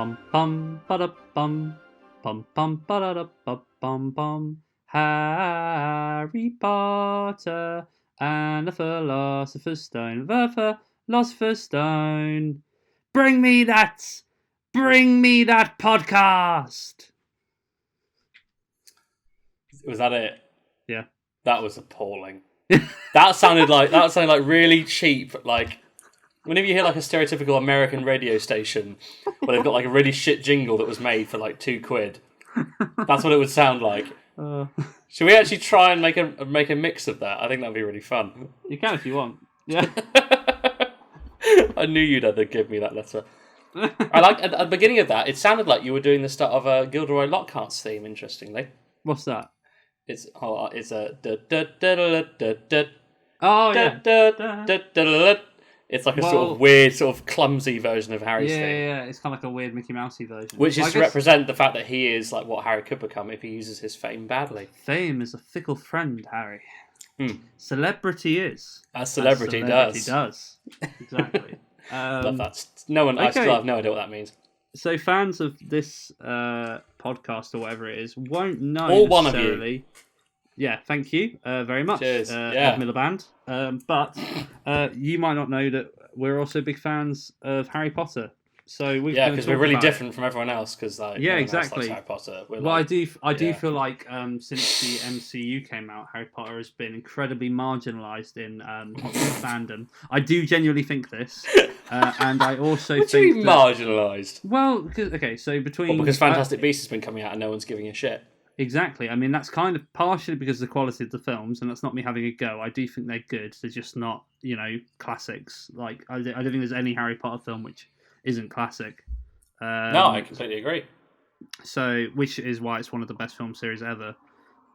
Pum pum ba bum pum pum ba bum bum. Harry Potter and the Philosopher's Stone. The Philosopher's Stone. Bring me that podcast. Was that it? Yeah. That was appalling. That sounded like really cheap. Like whenever you hear like a stereotypical American radio station where they've got like a really shit jingle that was made for like £2, that's what it would sound like. Should we actually try and make a mix of that? I think that'd be really fun. You can if you want. Yeah. I knew you'd either give me that letter. I like at the beginning of that. It sounded like you were doing the start of a Gilderoy Lockhart's theme. Interestingly, what's that? It's a Oh yeah. It's like a sort of weird, sort of clumsy version of Harry's theme. Yeah. It's kind of like a weird Mickey Mousey version, which is to represent the fact that he is like what Harry could become if he uses his fame badly. Fame is a fickle friend, Harry. Celebrity is as celebrity does. Exactly. Love that. No one. Okay. I still have no idea what that means. So fans of this podcast or whatever it is won't know. All one of you. Yeah, thank you very much, Cheers. Ed Miliband. But you might not know that we're also big fans of Harry Potter. So because we're really different from everyone else. Because exactly. Harry Potter. I do feel like since the MCU came out, Harry Potter has been incredibly marginalised in popular fandom. I do genuinely think this, and I also what think do you mean marginalised? Well, because Fantastic Beasts has been coming out and no one's giving a shit. Exactly. I mean, that's kind of partially because of the quality of the films, and that's not me having a go. I do think they're good. They're just not, classics. Like I don't think there's any Harry Potter film which isn't classic. No, I completely agree. So, which is why it's one of the best film series ever.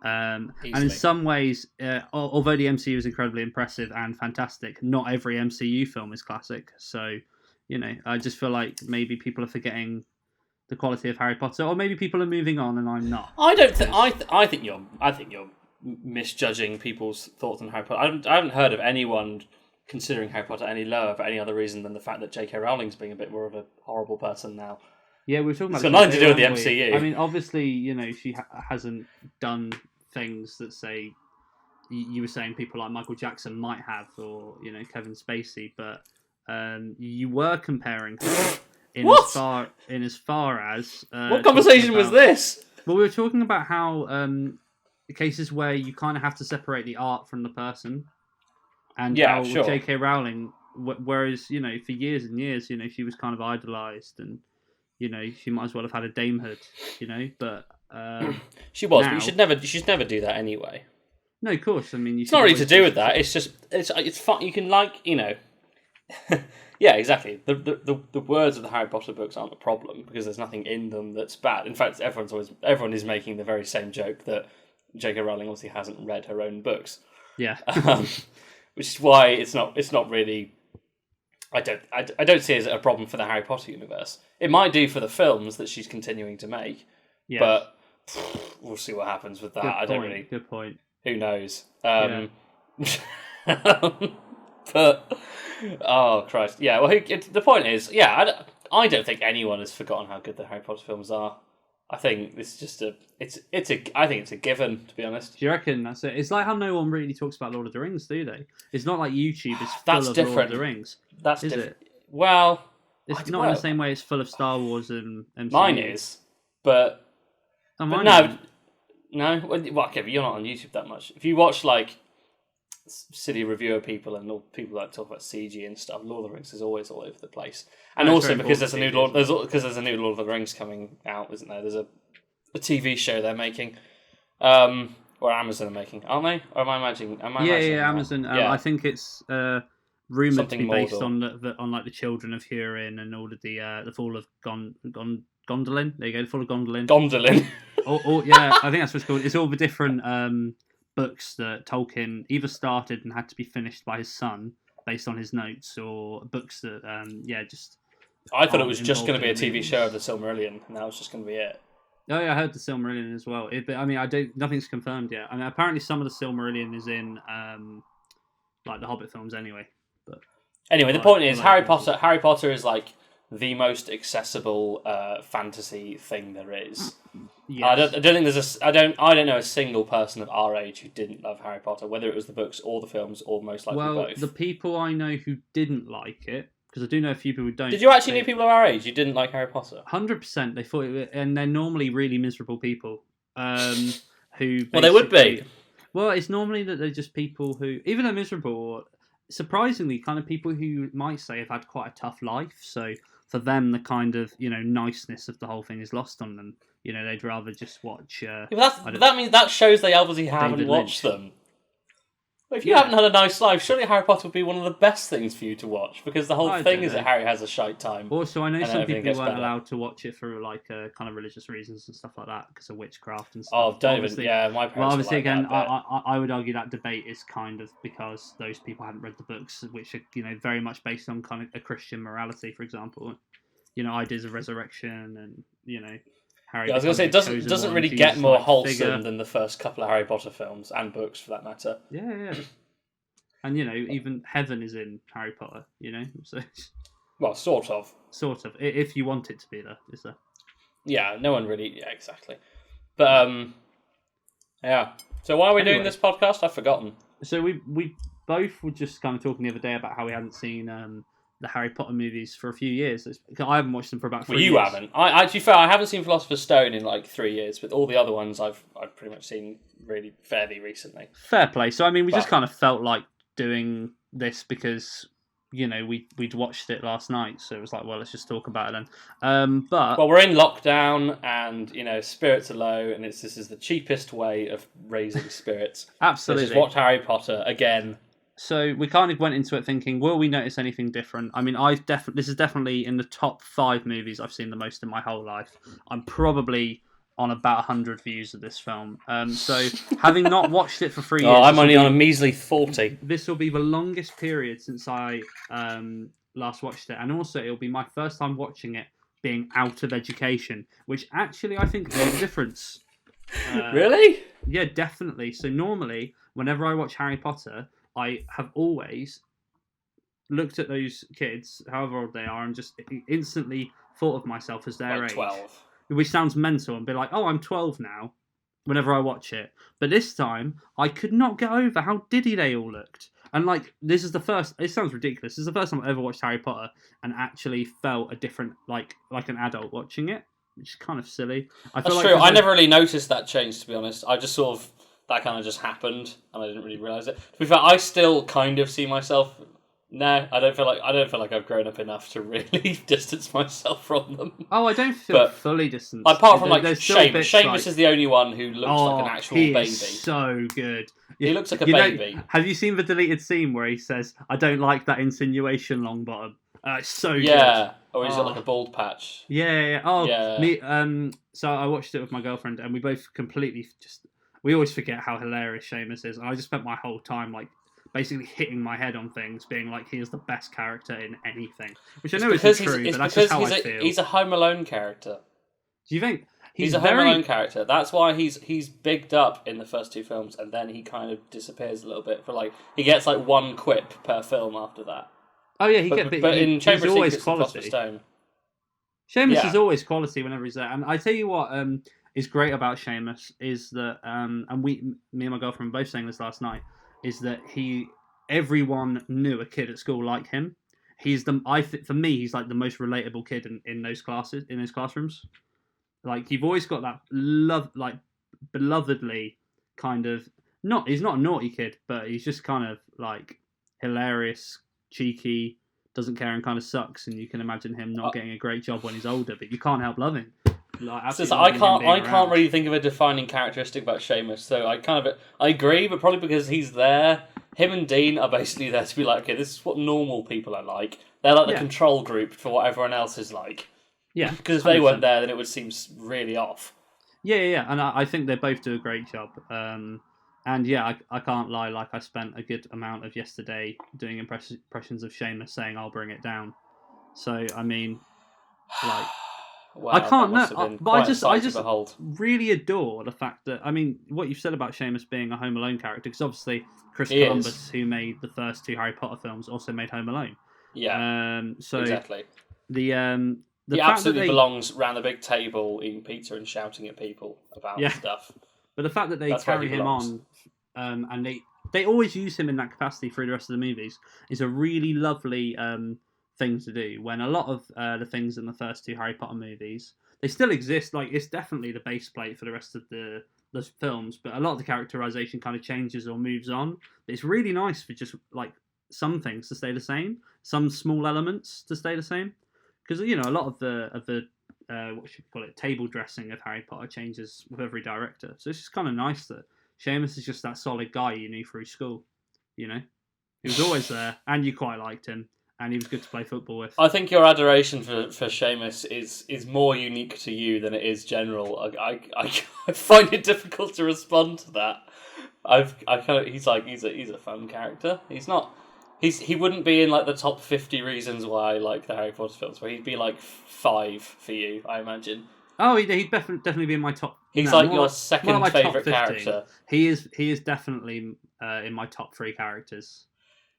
And in some ways, although the MCU is incredibly impressive and fantastic, not every MCU film is classic. So, I just feel like maybe people are forgetting the quality of Harry Potter, or maybe people are moving on and I'm not. I don't think. I think you're misjudging people's thoughts on Harry Potter. I haven't heard of anyone considering Harry Potter any lower for any other reason than the fact that J.K. Rowling's being a bit more of a horrible person now. Yeah, we were talking about. It's got nothing to do with the MCU. I mean, obviously, she hasn't done things that say you were saying people like Michael Jackson might have, or Kevin Spacey, but you were comparing her in as far as what conversation was this? Well, we were talking about how cases where you kind of have to separate the art from the person, and how J.K. Rowling, whereas for years and years, she was kind of idolised, and she might as well have had a damehood, but she was. But you should never do that anyway. No, of course. I mean, it's not really to do with that. It's just it's fun. You can Yeah, exactly. The words of the Harry Potter books aren't a problem because there's nothing in them that's bad. In fact, everyone is making the very same joke that J.K. Rowling obviously hasn't read her own books. Yeah, which is why it's not really. I don't see it as a problem for the Harry Potter universe. It might do for the films that she's continuing to make, but we'll see what happens with that. Good point. Who knows? But oh Christ, yeah. Well, the point is, I don't think anyone has forgotten how good the Harry Potter films are. I think this is just I think it's a given, to be honest. Do you reckon that's it? It's like how no one really talks about Lord of the Rings, do they? It's not like YouTube is full of Lord of the Rings. That's different. Well, it's not in the same way it's full of Star Wars and MCU. Mine is, but no. Well, okay, but you're not on YouTube that much. If you watch like silly reviewer people and all people that talk about CG and stuff, Lord of the Rings is always all over the place. And also because there's a new Lord of the Rings coming out, isn't there? There's a TV show they're making, or Amazon are making, aren't they? Or am I imagining? Amazon. I think it's rumored to be based on the children of Hurin and all of the fall of Gondolin. There you go, the fall of Gondolin. Gondolin. I think that's what it's called. It's all the different books that Tolkien either started and had to be finished by his son based on his notes, or books that just. I thought it was just going to be a TV show of the Silmarillion, and that was just going to be it. Oh yeah, I heard the Silmarillion as well. Nothing's confirmed yet. I mean, apparently some of the Silmarillion is in like the Hobbit films anyway. But anyway, the point is Harry Potter is like the most accessible fantasy thing there is. Yes. I don't think I don't know a single person of our age who didn't love Harry Potter, whether it was the books or the films or most likely both. The people I know who didn't like it, because I do know a few people who don't. Did you actually know people of our age who didn't like Harry Potter? 100%. They thought and they're normally really miserable people. Who well, they would be. Well, it's normally that they're just people who, even though miserable, or surprisingly, kind of people who might say have had quite a tough life. So for them, the kind of niceness of the whole thing is lost on them. They'd rather just watch. That means that shows they obviously haven't watched them. If you haven't had a nice life, surely Harry Potter would be one of the best things for you to watch, because the whole thing is that Harry has a shite time. Also, I know some people weren't allowed to watch it for kind of religious reasons and stuff like that, because of witchcraft and stuff. Oh, don't even. Yeah, my parents. Well, obviously, like again, that I would argue that debate is kind of because those people hadn't read the books, which are very much based on kind of a Christian morality, for example. Ideas of resurrection and Harry. Yeah, I was going to say, it doesn't really get more wholesome than the first couple of Harry Potter films and books, for that matter. Yeah. And, even heaven is in Harry Potter, so... Well, sort of. Sort of, if you want it to be there, is there? Yeah, no one really... Yeah, exactly. But, yeah. So why are we doing this podcast? I've forgotten. So we both were just kind of talking the other day about how we hadn't seen the Harry Potter movies for a few years. I haven't watched them for about 3 years. Well, you haven't. To be fair, I haven't seen Philosopher's Stone in like 3 years, but all the other ones I've pretty much seen really fairly recently. Fair play. So, we just kind of felt like doing this because we'd watched it last night, so it was like, well, let's just talk about it then. But we're in lockdown, and spirits are low, and this is the cheapest way of raising spirits. Absolutely. Let's just watch Harry Potter again. So we kind of went into it thinking, will we notice anything different? This is definitely in the top 5 movies I've seen the most in my whole life. I'm probably on about 100 views of this film. So having not watched it for 3 years... I'm only on a measly 40. This will be the longest period since I last watched it. And also, it'll be my first time watching it being out of education, which actually I think made a difference. Really? Yeah, definitely. So normally, whenever I watch Harry Potter, I have always looked at those kids, however old they are, and just instantly thought of myself as their age. 12. Which sounds mental, and be like, oh, I'm 12 now, whenever I watch it. But this time, I could not get over how diddy they all looked. And this is the first, it sounds ridiculous, this is the first time I ever watched Harry Potter and actually felt a different, like an adult watching it, which is kind of silly. That's true, I never really noticed that change, to be honest. I just sort of, that kind of just happened, and I didn't really realise it. To be fair, I still kind of see myself... No, I don't feel like I've grown up enough to really distance myself from them. Oh, I don't feel fully distanced. Apart from Seamus. Seamus is the only one who looks like an actual baby. Is so good. He looks like a baby. Have you seen the deleted scene where he says, "I don't like that insinuation, Longbottom"? It's so good. Yeah. Or he's got like a bald patch. Yeah. Oh, yeah. Me. So I watched it with my girlfriend, and we both completely we always forget how hilarious Seamus is, and I just spent my whole time basically hitting my head on things, being like, he is the best character in anything. Which I know isn't true, but that's just how I feel. He's a Home Alone character. Do you think? He's a Home Alone character. That's why he's bigged up in the first 2 films, and then he kind of disappears a little bit for he gets 1 quip per film after that. Oh yeah, but in Chamber of always Secrets quality. and Stone. Seamus is always quality whenever he's there, and I tell you what is great about Seamus is that and me and my girlfriend were both saying this last night, is that everyone knew a kid at school like him. He's for me, he's the most relatable kid in those classes, in those classrooms. You've always got that belovedly kind of he's not a naughty kid, but he's just kind of hilarious, cheeky, doesn't care, and kind of sucks. And you can imagine him not getting a great job when he's older, but you can't help loving. I can't really think of a defining characteristic about Seamus, so I agree, but probably because he's there. Him and Dean are basically there to be okay, this is what normal people are like. They're the control group for what everyone else is like. Yeah. Because if they weren't there, then it would seem really off. Yeah. And I think they both do a great job. And yeah, I can't lie, I spent a good amount of yesterday doing impressions of Seamus saying, "I'll bring it down." So, I mean, Wow, I can't but I just behold. really adore the fact that, what you've said about Seamus being a Home Alone character, because obviously Chris Columbus, who made the first 2 Harry Potter films, also made Home Alone. Yeah, so exactly. He absolutely belongs around the big table eating pizza and shouting at people about stuff. But the fact that they carry him on, and they always use him in that capacity through the rest of the movies is a really lovely thing to do. When a lot of the things in the first two Harry Potter movies, they still exist. Like, it's definitely the base plate for the rest of the films, but a lot of the characterization kind of changes or moves on. But it's really nice for just like some things to stay the same, some small elements to stay the same, because a lot of the what should we call it, table dressing of Harry Potter changes with every director. So it's just kind of nice that Seamus is just that solid guy you knew through school. He was always there, and you quite liked him, and he was good to play football with. I think your adoration for Seamus is more unique to you than it is general. I find it difficult to respond to that. He's a fun character. He's not. He wouldn't be in like the top 50 reasons why I like the Harry Potter films, where he'd be like 5 for you, I imagine. Oh, he'd definitely be in my top. He's your second favourite character. He is definitely in my top 3 characters.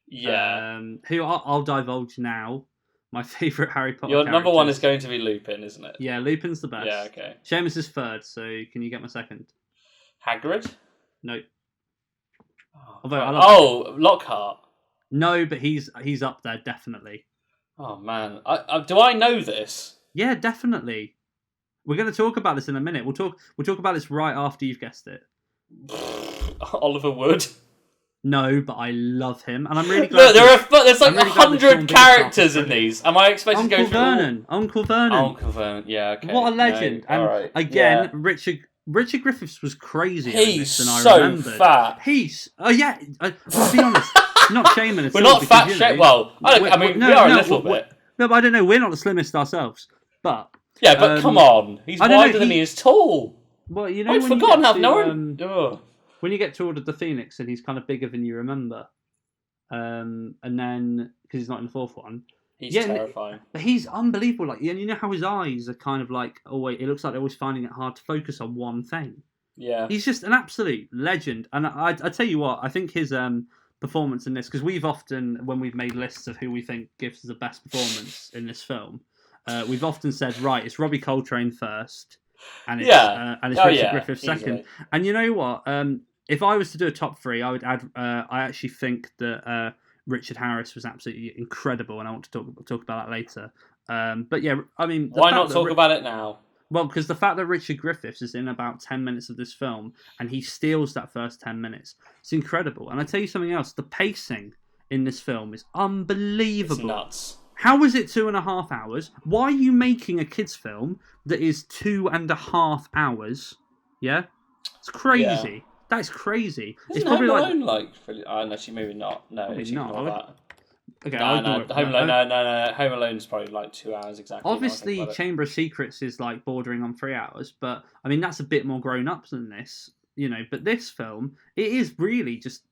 Yeah. Who I'll divulge now. My favourite Harry Potter. Your number 1 is going to be Lupin, isn't it? Yeah, Lupin's the best. Yeah, okay. Seamus is 3rd, so can you get my 2nd? Hagrid? No. Lockhart. No, but he's up there, definitely. Oh, man. Do I know this? Yeah, definitely. We're going to talk about this in a minute. We'll talk about this right after you've guessed it. Oliver Wood? No, but I love him, and I'm really glad... Look, there's like 100 characters in these. Am I expected to go through Uncle Vernon. Uncle Vernon, yeah, okay. What a legend. No, and right. again, yeah. Richard Griffiths was crazy. He's than I so remembered. fat. I'll be honest, not shaming at all. We're not fat shaming. Well, we are a little bit. No, but I don't know. We're not the slimmest ourselves. But yeah, but come on, he's wider than he is tall. Well, I've forgotten how no one. When you get to Order of the Phoenix and he's kind of bigger than you remember, and then because he's not in the 4th one, he's terrifying. But he's unbelievable. Like, and you know how his eyes are kind of like, it looks like they're always finding it hard to focus on one thing. Yeah, he's just an absolute legend. And I tell you what, I think his performance in this, because we've often, when we've made lists of who we think gives the best performance in this film, we've often said, right, it's Robbie Coltrane first, and it's Richard Griffiths second. Easily. And you know what? If I was to do a top 3, I would add. I actually think that Richard Harris was absolutely incredible, and I want to talk about that later. But yeah, I mean, why not talk about it now? Well, because the fact that Richard Griffiths is in about 10 minutes of this film, and he steals that first 10 minutes, it's incredible. And I tell you something else: the pacing in this film is unbelievable. It's nuts. How is it 2.5 hours? Why are you making a kids' film that is 2.5 hours? Yeah, it's crazy. Yeah. That's crazy. It's probably Home Alone actually, maybe not. No, probably not. That. Okay, no. Home Alone. No. Home Alone's probably like 2 hours exactly. Obviously, Chamber of Secrets is like bordering on 3 hours, but I mean that's a bit more grown up than this, But this film, it is really just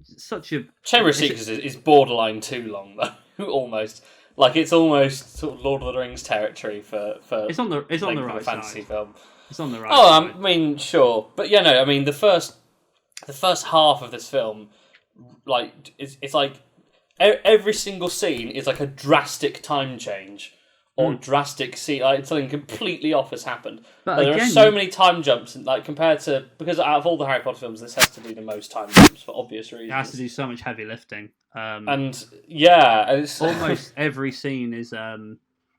such a Chamber of Secrets is borderline too long though, almost. Like it's almost sort of Lord of the Rings territory for it's on the right fantasy side. Film. It's on the right. Side. I mean, sure, but I mean the first half of this film, like it's like every single scene is like a drastic time change or drastic scene, like something completely off has happened. But there are so many time jumps, like compared to, because out of all the Harry Potter films, this has to be the most time jumps for obvious reasons. It has to do so much heavy lifting, and it's almost every scene is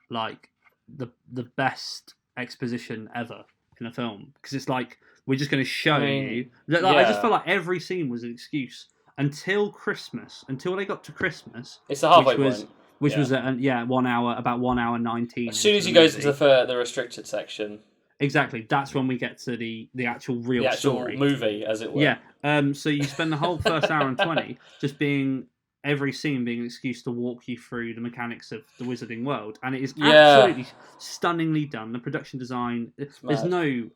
like the best exposition ever in a film, because it's like we're just going to show you. I just felt like every scene was an excuse until Christmas, until they got to Christmas. It's the halfway point. Which was 1 hour, about 1 hour 19. As soon as he goes into the restricted section. Exactly, that's when we get to the actual real the actual story. Movie, as it were. Yeah, so you spend the whole first hour and 20 just every scene being an excuse to walk you through the mechanics of the wizarding world, and it is absolutely stunningly done. The production design, there's no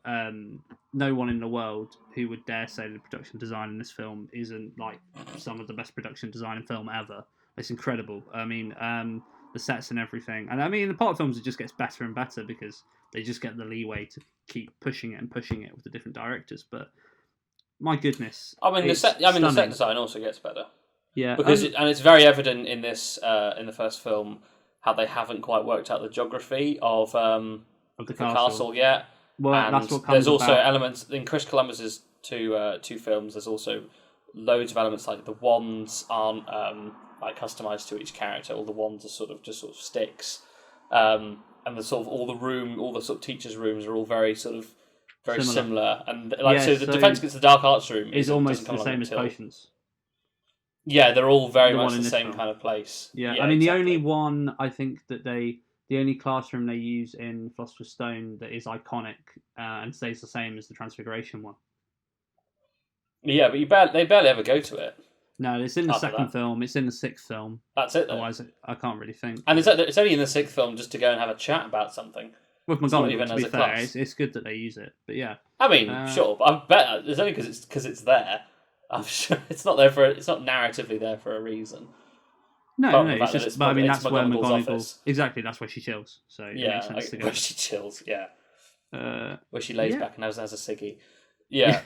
one in the world who would dare say the production design in this film isn't like some of the best production design in film ever. It's incredible. I mean, the sets and everything, and I mean the Potter films, it just gets better and better because they just get the leeway to keep pushing it with the different directors. But my goodness, I mean the set design also gets better. Yeah, because it's very evident in this in the first film how they haven't quite worked out the geography of the castle yet. Well, and that's what comes there's also about. elements in Chris Columbus's two films. There's also loads of elements like the wands aren't like customized to each character. All the wands are sort of sticks, and the sort of all the sort of teachers' rooms are all very similar. And the Defense Against the Dark Arts room is almost the same as Potions. Yeah, they're all very much the same kind of place. Yeah, I mean, exactly. The only one I think that the only classroom they use in Philosopher's Stone that is iconic and stays the same as the Transfiguration one. Yeah, but they barely ever go to it. No, it's in the second film. It's in the sixth film. That's it, though. Otherwise, I can't really think. And it's only in the sixth film just to go and have a chat about something. With McGonagall, to be fair, it's good that they use it. But yeah, I mean, sure, but I bet it's only because it's there. I'm sure it's not there it's not narratively there for a reason. No, it's just. But I mean, that's where McGonagall. Exactly, that's where she chills. So it makes sense to go. Where she chills, yeah. Where she lays back and has a ciggy. Yeah.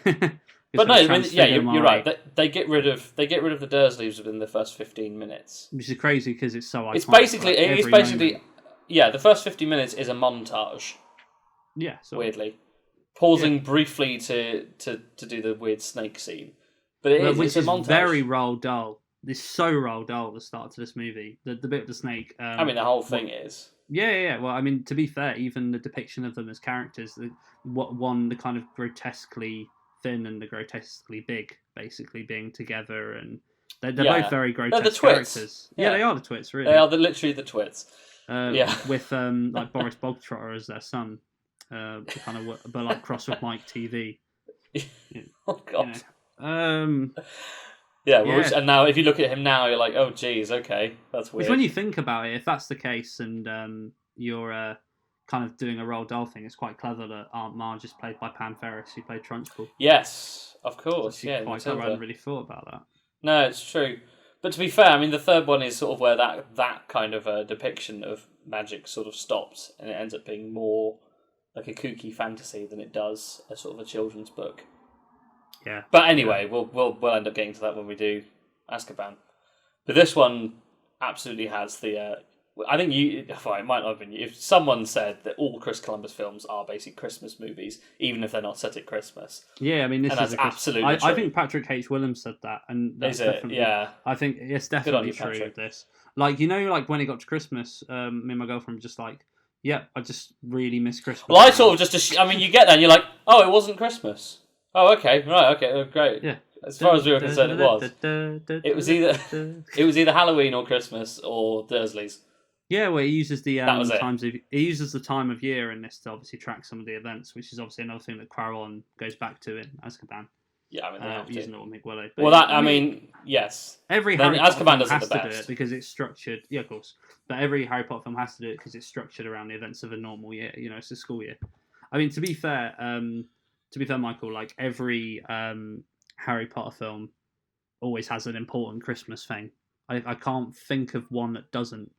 But no, I mean, you're right. They get rid of the Dursleys within the first 15 minutes, which is crazy because it's so iconic. It's basically, the first 50 minutes is a montage. Yeah, weirdly, pausing briefly to do the weird snake scene, but it's a montage. Very Roald Dahl. It's so Roald Dahl, the start to this movie. The bit of the snake. I mean, the whole thing is. Yeah. Well, I mean, to be fair, even the depiction of them as characters, the kind of grotesquely thin and the grotesquely big, basically being together, and they're both very grotesque characters. Yeah, they are the twits. Really, they are literally the twits. With like Boris Bogtrotter as their son, but like cross with Mike TV. Oh God. And now if you look at him now, you're like, oh geez, okay, that's weird. It's when you think about it, if that's the case, and you're kind of doing a Roald Dahl thing, it's quite clever that Aunt Marge is played by Pam Ferris, who played Trunchbull. Yes, of course. I hadn't really thought about that. No, it's true. But to be fair, I mean, the third one is sort of where that kind of a depiction of magic sort of stops, and it ends up being more like a kooky fantasy than it does a sort of a children's book. Yeah. But anyway, we'll end up getting to that when we do Azkaban. But this one absolutely has the. I think it might not have been you. If someone said that all Chris Columbus films are basically Christmas movies, even if they're not set at Christmas. Yeah, I mean, that's absolutely true. I think Patrick H. Williams said that, and that's definitely. Yeah. I think it's definitely true. Patrick. This, like when it got to Christmas, me and my girlfriend were just like, "Yeah, I just really miss Christmas." Well, I sort of just. I mean, you get that, and you're like, "Oh, it wasn't Christmas." Oh, okay, right, okay, great. Yeah. As far as we were concerned, it was. It was either Halloween or Christmas or Dursleys. Yeah, well, he uses the time of year in this to obviously track some of the events, which is obviously another thing that Quaron goes back to in Azkaban. Yeah, I mean, using it on McWillow. yes. Every Harry Potter film has to do it because it's structured. Yeah, of course. But every Harry Potter film has to do it because it's structured around the events of a normal year. You know, it's a school year. I mean, to be fair, Michael, like every Harry Potter film always has an important Christmas thing. I can't think of one that doesn't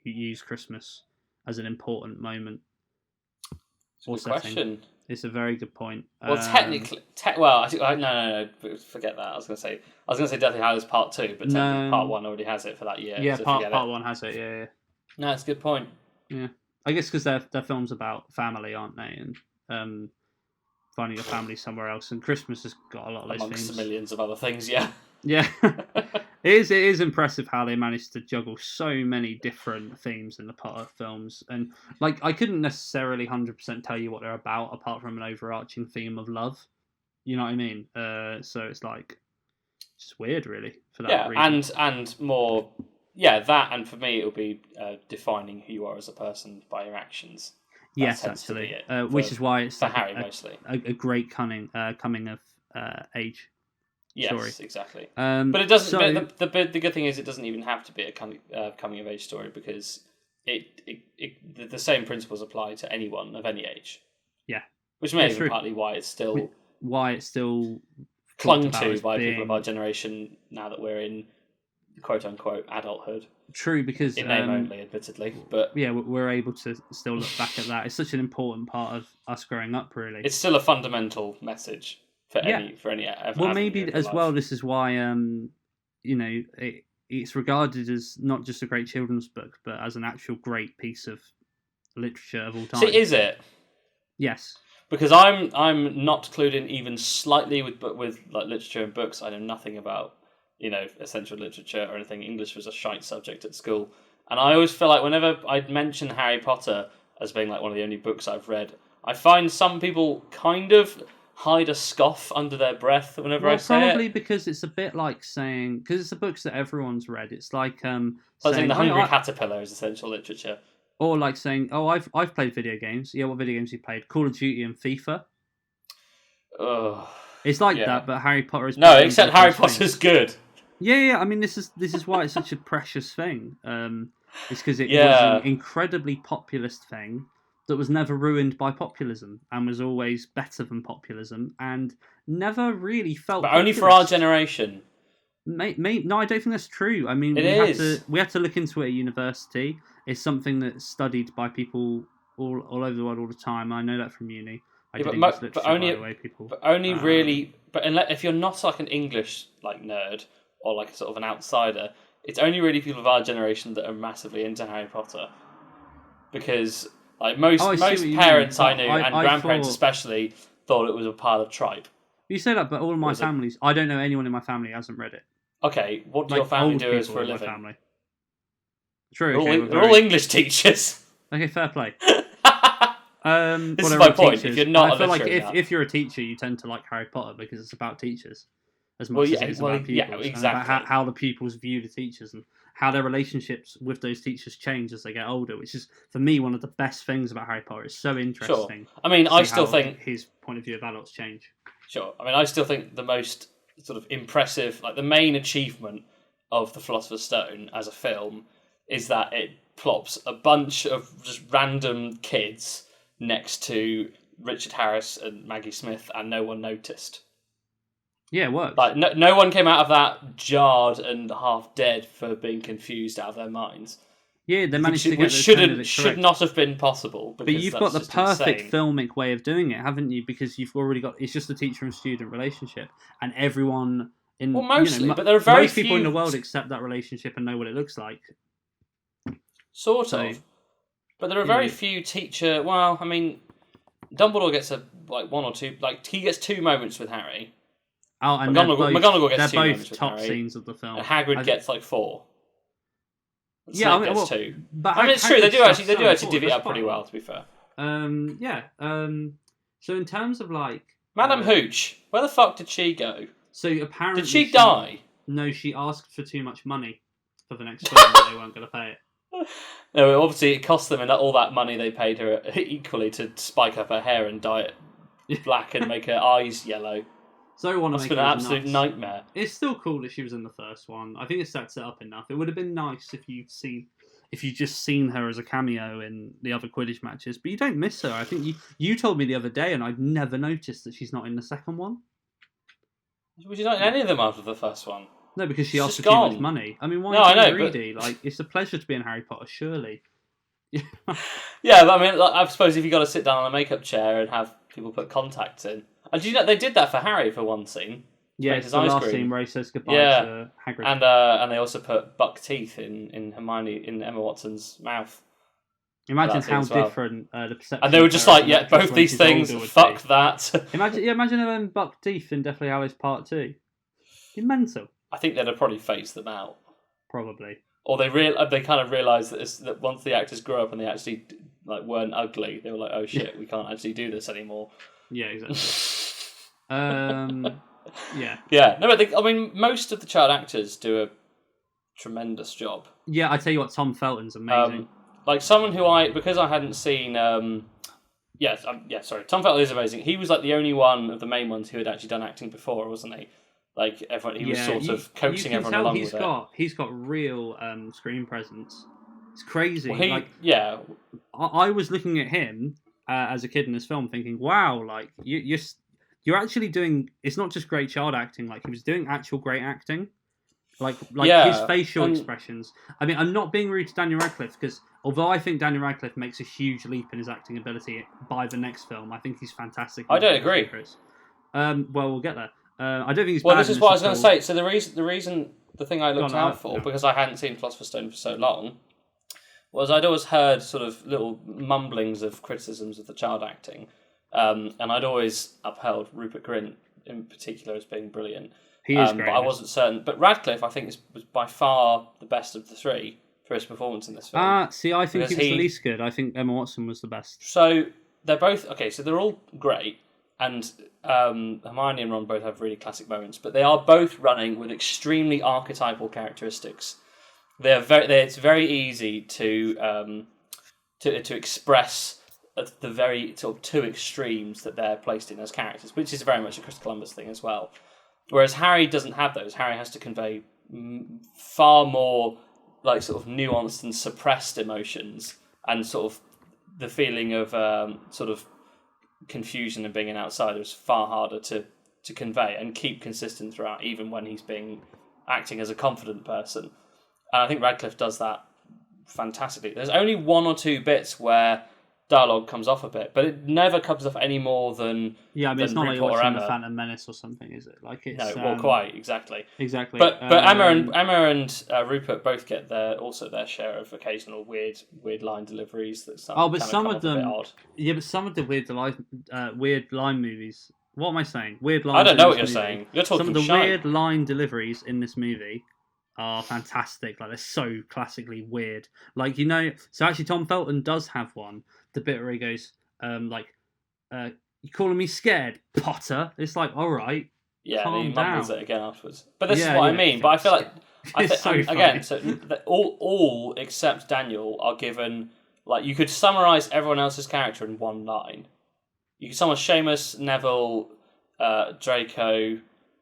use Christmas as an important moment. Good question. It's a very good point. Well, technically, no, forget that. I was going to say Deathly Hallows Part 2, but technically Part 1 already has it for that year. Yeah, so part 1 has it. Yeah. No, that's a good point. Yeah, I guess because they're films about family, aren't they? And finding a family somewhere else, and Christmas has got a lot of those amongst themes. Millions of other things. Yeah. It is impressive how they managed to juggle so many different themes in the Potter films, and like I couldn't necessarily 100% tell you what they're about apart from an overarching theme of love. You know what I mean? So it's like just weird, really, for that reason. and more, that, and for me it'll be defining who you are as a person by your actions. Yes, actually, which is why it's for Harry mostly a great coming of age. Yes, story. Exactly. But it doesn't. The good thing is, it doesn't even have to be a coming of age story because the same principles apply to anyone of any age. Yeah, which may be partly why it's still clung to by people of our generation now that we're in quote unquote adulthood. True, because in name only, admittedly, but yeah, we're able to still look back at that. It's such an important part of us growing up. Really, it's still a fundamental message. For any well, maybe as well. This is why it it's regarded as not just a great children's book, but as an actual great piece of literature of all time. See, is it? Yes. Because I'm not clued in even slightly with like literature and books. I know nothing about essential literature or anything. English was a shite subject at school, and I always feel like whenever I'd mention Harry Potter as being like one of the only books I've read, I find some people kind of hide a scoff under their breath whenever I say it. Probably because it's a bit like saying, because it's the books that everyone's read. It's like saying The Hungry Caterpillar is essential literature. Or like saying, "Oh, I've played video games." Yeah, what video games you played? Call of Duty and FIFA. It's like that, but Harry Potter is except Harry Potter's good. Yeah. I mean, this is why it's such a precious thing. It's because it was an incredibly populist thing that was never ruined by populism and was always better than populism and never really felt. But only for our generation. No, I don't think that's true. I mean, we had to look into it at university. It's something that's studied by people all over the world all the time. I know that from uni. But if you're not like an English like nerd or like sort of an outsider, it's only really people of our generation that are massively into Harry Potter. Because like most parents I knew and grandparents especially thought it was a pile of tripe. You say that, but all of my families, I don't know anyone in my family who hasn't read it. Okay, what do your family do as for a living? Family. True. They're all English teachers. Okay, fair play. This is my point. Teachers, if you're not, I feel like if you're a teacher, you tend to like Harry Potter because it's about teachers as much as it is about pupils. Yeah, exactly. About how the pupils view the teachers and how their relationships with those teachers change as they get older, which is for me one of the best things about Harry Potter. It's so interesting. Sure. I mean, I still think his point of view of adults change. Sure. I mean, I still think the most sort of impressive, like the main achievement of The Philosopher's Stone as a film is that it plops a bunch of just random kids next to Richard Harris and Maggie Smith, and no one noticed. Yeah, it works. Like no one came out of that jarred and half dead for being confused out of their minds. Yeah, they managed to get which should not have been possible. But you've got the perfect filmic way of doing it, haven't you? Because you've already got it's just a teacher and student relationship, and everyone in but there are very most people in the world accept that relationship and know what it looks like. Sort of. But there are very few teacher. Well, I mean, Dumbledore gets one or two. Like he gets 2 moments with Harry. Oh, and McGonagall gets 2 moments with Harry. They're both top scenes of the film. And Hagrid gets 4. Snape gets 2. But it's true. They do actually divvy it up pretty well. To be fair. So in terms of Madame Hooch, where the fuck did she go? So apparently, did she die? No, she asked for too much money for the next film, and they weren't going to pay it. No, obviously it cost them all that money they paid her equally to spike up her hair and dye it black and make her eyes yellow. So it's been an absolute nightmare. It's still cool that she was in the first one. I think it sets it up enough. It would have been nice if you'd just seen her as a cameo in the other Quidditch matches, but you don't miss her. I think you told me the other day, and I'd never noticed that she's not in the second one. Was she not in any of them after the first one? No, because she asked for too much money. I mean, why are you greedy? It's a pleasure to be in Harry Potter, surely. Yeah, but I mean, I suppose if you got to sit down on a makeup chair and have people put contacts in. And do you know they did that for Harry for one scene? Yeah, it's the last scene where he says goodbye to Hagrid. And they also put buck teeth in Emma Watson's mouth. Imagine how different the perception. And they were just like, yeah, both these things. Fuck that. Imagine having buck teeth in Deathly Hallows Part 2. You're mental. I think they'd have probably phased them out. Probably. Or they kind of realised that once the actors grew up and they actually weren't ugly, they were like, oh shit, we can't actually do this anymore. Yeah, exactly. Yeah. Yeah. No, I mean, most of the child actors do a tremendous job. Yeah, I tell you what, Tom Felton's amazing. Someone who because I hadn't seen. Tom Felton is amazing. He was the only one of the main ones who had actually done acting before, wasn't he? Everyone, he was sort of coaxing everyone along with it. He's got real screen presence. It's crazy. Well, I was looking at him as a kid in this film, thinking, "Wow, you're actually doing. It's not just great child acting. He was doing actual great acting. His facial expressions. I mean, I'm not being rude to Daniel Radcliffe because although I think Daniel Radcliffe makes a huge leap in his acting ability by the next film, I think he's fantastic. I don't agree. Well, we'll get there. I don't think he's. Well, bad this is what I was going to say. So the thing I looked out for, because I hadn't seen Philosopher's Stone for so long, was I'd always heard sort of little mumblings of criticisms of the child acting, and I'd always upheld Rupert Grint in particular as being brilliant. He is great. But I wasn't certain. But Radcliffe, I think, was by far the best of the three for his performance in this film. See, I think he was the least good. I think Emma Watson was the best. So they're both okay. So they're all great, and Hermione and Ron both have really classic moments. But they are both running with extremely archetypal characteristics. It's very easy to express the very sort of two extremes that they're placed in as characters, which is very much a Chris Columbus thing as well. Whereas Harry doesn't have those. Harry has to convey far more like sort of nuanced and suppressed emotions, and sort of the feeling of sort of confusion and being an outsider is far harder to convey and keep consistent throughout, even when he's acting as a confident person. And I think Radcliffe does that fantastically. There's only one or two bits where dialogue comes off a bit, but it never comes off any more than it's not like you're watching The Phantom Menace or something, is it? Like it's no, well, quite exactly. But Emma and Rupert both get their share of occasional weird line deliveries that some of them odd. Yeah, but some of the weird line movies. What am I saying? Weird line. I don't know what you're saying. You're talking some of the weird line deliveries in this movie are fantastic. Like they're so classically weird. Like so actually Tom Felton does have one. The bit where he goes, you calling me scared, Potter? It's like, all right, yeah, calm he down. mumbles it again afterwards. But this is what I mean. But I feel like again, so all except Daniel are given like you could summarize everyone else's character in one line. You could summarize Seamus, Neville, Draco,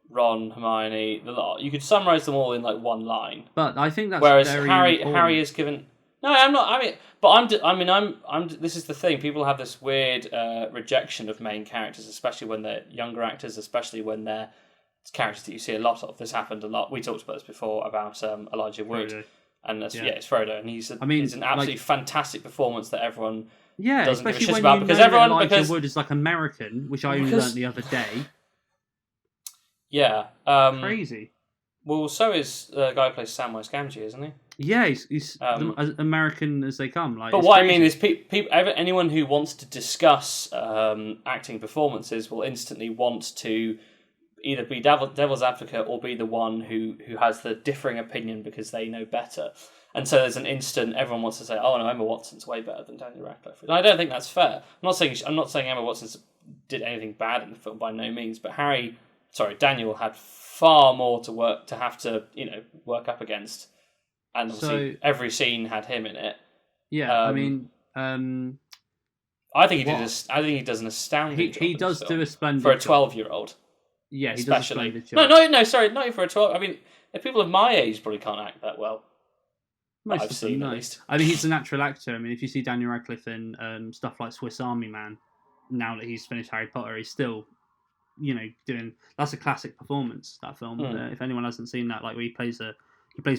Ron, Hermione, the lot. You could summarize them all in like one line. But I think that's whereas very Harry is given. No, I'm not. I'm. This is the thing. People have this weird rejection of main characters, especially when they're younger actors, especially when they're characters that you see a lot of. This happened a lot. We talked about this before about Elijah Wood, Frodo. And it's Frodo, and he's an absolutely fantastic performance that everyone doesn't give a shit when about because everyone Elijah Wood is like American, which I only learned the other day. Yeah, crazy. Well, so is the guy who plays Samwise Gamgee, isn't he? Yeah, he's as American as they come. Like, but what crazy. I mean is, anyone who wants to discuss acting performances will instantly want to either be devil's advocate or be the one who has the differing opinion because they know better. And so there's an instant everyone wants to say, "Oh no, Emma Watson's way better than Daniel Radcliffe." And I don't think that's fair. I'm not saying Emma Watson did anything bad in the film by no means, but Daniel had far more to work up against. And obviously, every scene had him in it. Yeah, I think he does an astounding job. He does do a splendid for a 12-year-old. Yeah, he especially. does a splendid job. No, sorry, not even for a 12. I mean, if people of my age probably can't act that well. Most I've seen at least. I mean, he's a natural actor. I mean, if you see Daniel Radcliffe in stuff like Swiss Army Man, now that he's finished Harry Potter, he's still, doing. That's a classic performance. That film. If anyone hasn't seen that, like he plays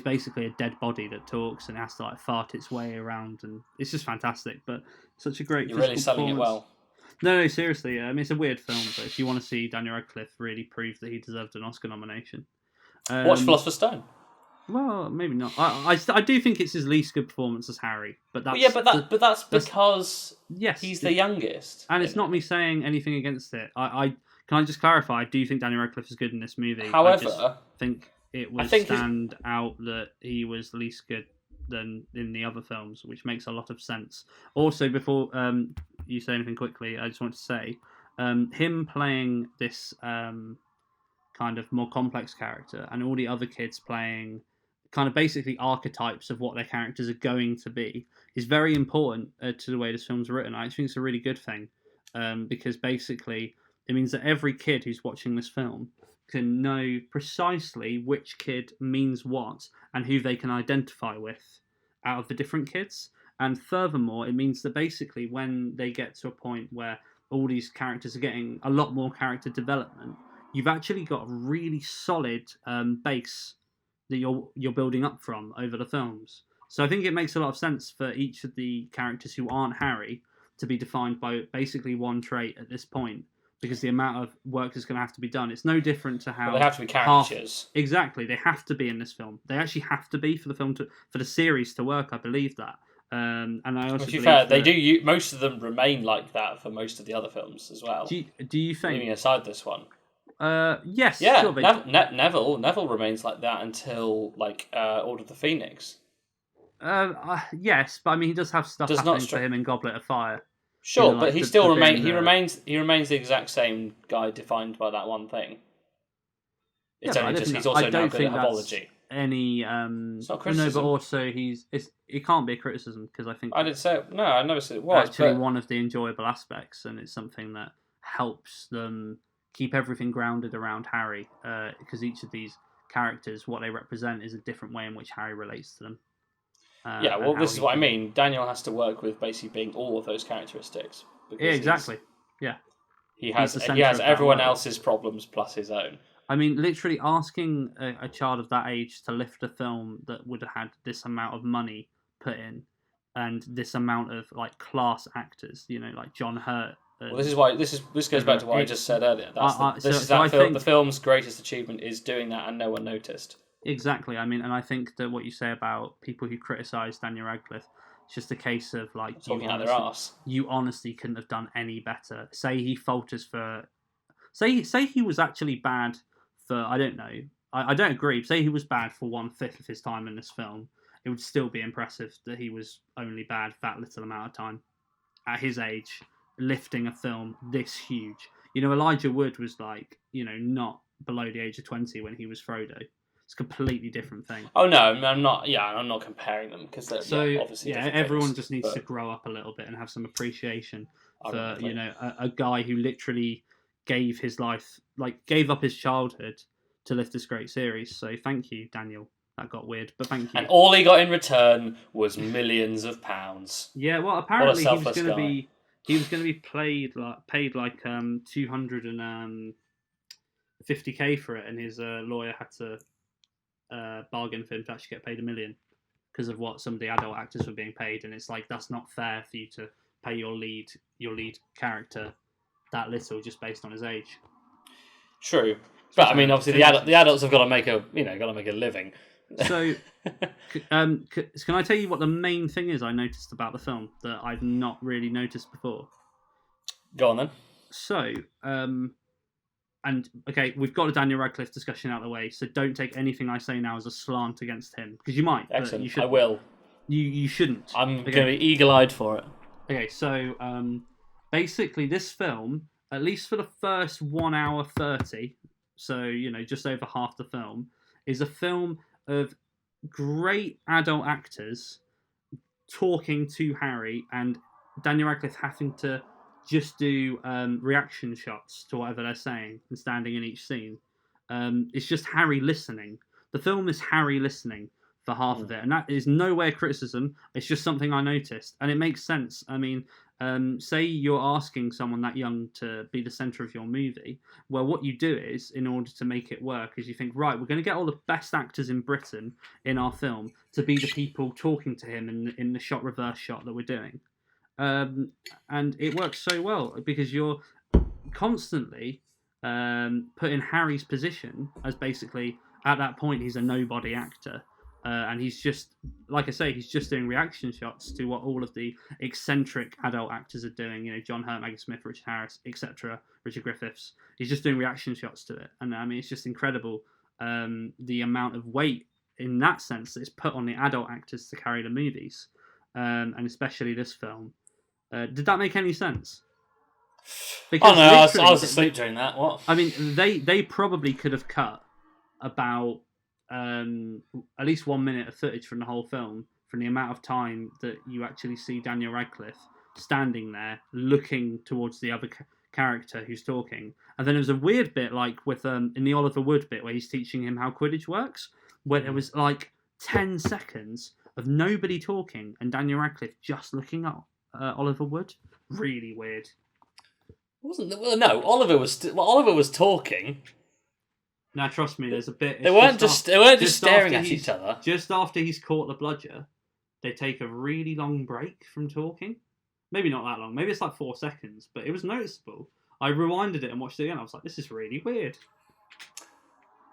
basically a dead body that talks and has to like fart its way around, and it's just fantastic. But such a great. You're really selling it well. No, seriously. I mean, it's a weird film, but if you want to see Daniel Radcliffe really prove that he deserved an Oscar nomination, watch Philosopher's Stone. Well, maybe not. I do think it's his least good performance as Harry, but that's that's because he's the youngest, and it's not me saying anything against it. I can I just clarify? I do think Daniel Radcliffe is good in this movie. However, I just think it would stand out that he was least good than in the other films, which makes a lot of sense. Also, before you say anything quickly, I just want to say him playing this kind of more complex character and all the other kids playing kind of basically archetypes of what their characters are going to be is very important to the way this film's written. I think it's a really good thing because basically it means that every kid who's watching this film can know precisely which kid means what and who they can identify with out of the different kids. And furthermore, it means that basically when they get to a point where all these characters are getting a lot more character development, you've actually got a really solid base that you're building up from over the films. So I think it makes a lot of sense for each of the characters who aren't Harry to be defined by basically one trait at this point, because the amount of work is going to have to be done. It's no different to how they have to be caricatures. Exactly, they have to be in this film. They actually have to be for the series to work. I believe that. And I also believe fair, they do. Most of them remain like that for most of the other films as well. Do you think? Leaving aside this one. Yes. Yeah. Sure, Neville remains like that until Order of the Phoenix. Yes, but I mean he does have stuff happening for him in Goblet of Fire. Sure, but he still remains. He remains the exact same guy defined by that one thing. It's only just he's also now good at herbology. It's not criticism. No, but also it can't be a criticism because I think I didn't say it. No, I never said it was. Actually, one of the enjoyable aspects, and it's something that helps them keep everything grounded around Harry, because each of these characters, what they represent, is a different way in which Harry relates to them. This is what I mean. Daniel has to work with basically being all of those characteristics. Yeah, exactly. He has everyone else's problems plus his own. I mean, literally asking a child of that age to lift a film that would have had this amount of money put in and this amount of class actors, like John Hurt. Well, this is why this goes back to what I just said earlier. The film's greatest achievement is doing that, and no one noticed. Exactly. I mean, and I think that what you say about people who criticise Daniel Radcliffe, it's just a case of talking out their arse. You honestly couldn't have done any better. Say he falters for, say he was actually bad for, I don't know. I don't agree. Say he was bad for 1/5 of his time in this film. It would still be impressive that he was only bad for that little amount of time at his age, lifting a film this huge. Elijah Wood was not below the age of 20 when he was Frodo. It's a completely different thing. Oh no, I'm not. Yeah, I'm not comparing them because they're obviously everyone things, just needs to grow up a little bit and have some appreciation for a guy who literally gave his life, gave up his childhood to lift this great series. So thank you, Daniel. That got weird, but thank you. And all he got in return was millions of pounds. Yeah, well, apparently he was going to be paid like 250K for it, and his lawyer had to bargain for him to actually get paid $1 million because of what some of the adult actors were being paid, and it's that's not fair for you to pay your lead character that little just based on his age. True, but I mean, obviously the adults have got to make a living. So, can I tell you what the main thing is I noticed about the film that I've not really noticed before? Go on then. So, okay, we've got a Daniel Radcliffe discussion out of the way, so don't take anything I say now as a slant against him, because you might. Excellent. But you shouldn't. I will. You shouldn't. I'm going to be eagle-eyed for it. Okay, so basically this film, at least for the first 1 hour 30, so just over half the film, is a film of great adult actors talking to Harry and Daniel Radcliffe having to just do reaction shots to whatever they're saying and standing in each scene. It's just Harry listening. The film is Harry listening for half of it, and that is nowhere criticism. It's just something I noticed, and it makes sense. I mean, say you're asking someone that young to be the centre of your movie. Well, what you do is, in order to make it work, is you think, right, we're going to get all the best actors in Britain in our film to be the people talking to him in the shot reverse shot that we're doing. And it works so well because you're constantly put in Harry's position as basically, at that point, he's a nobody actor. And he's just, like I say, he's just doing reaction shots to what all of the eccentric adult actors are doing. John Hurt, Maggie Smith, Richard Harris, etc., Richard Griffiths. He's just doing reaction shots to it. And I mean, it's just incredible the amount of weight in that sense that is put on the adult actors to carry the movies. And especially this film. Did that make any sense? Because I was asleep during that. What? I mean, they probably could have cut about at least 1 minute of footage from the whole film from the amount of time that you actually see Daniel Radcliffe standing there looking towards the other character who's talking. And then there was a weird bit with in the Oliver Wood bit where he's teaching him how Quidditch works, where there was 10 seconds of nobody talking and Daniel Radcliffe just looking up Oliver Wood. Really weird. No, Oliver was talking. Now, trust me, there's a bit. They weren't just staring at each other. Just after he's caught the bludger, they take a really long break from talking. Maybe not that long. Maybe it's 4 seconds, but it was noticeable. I rewinded it and watched it again. I was like, this is really weird.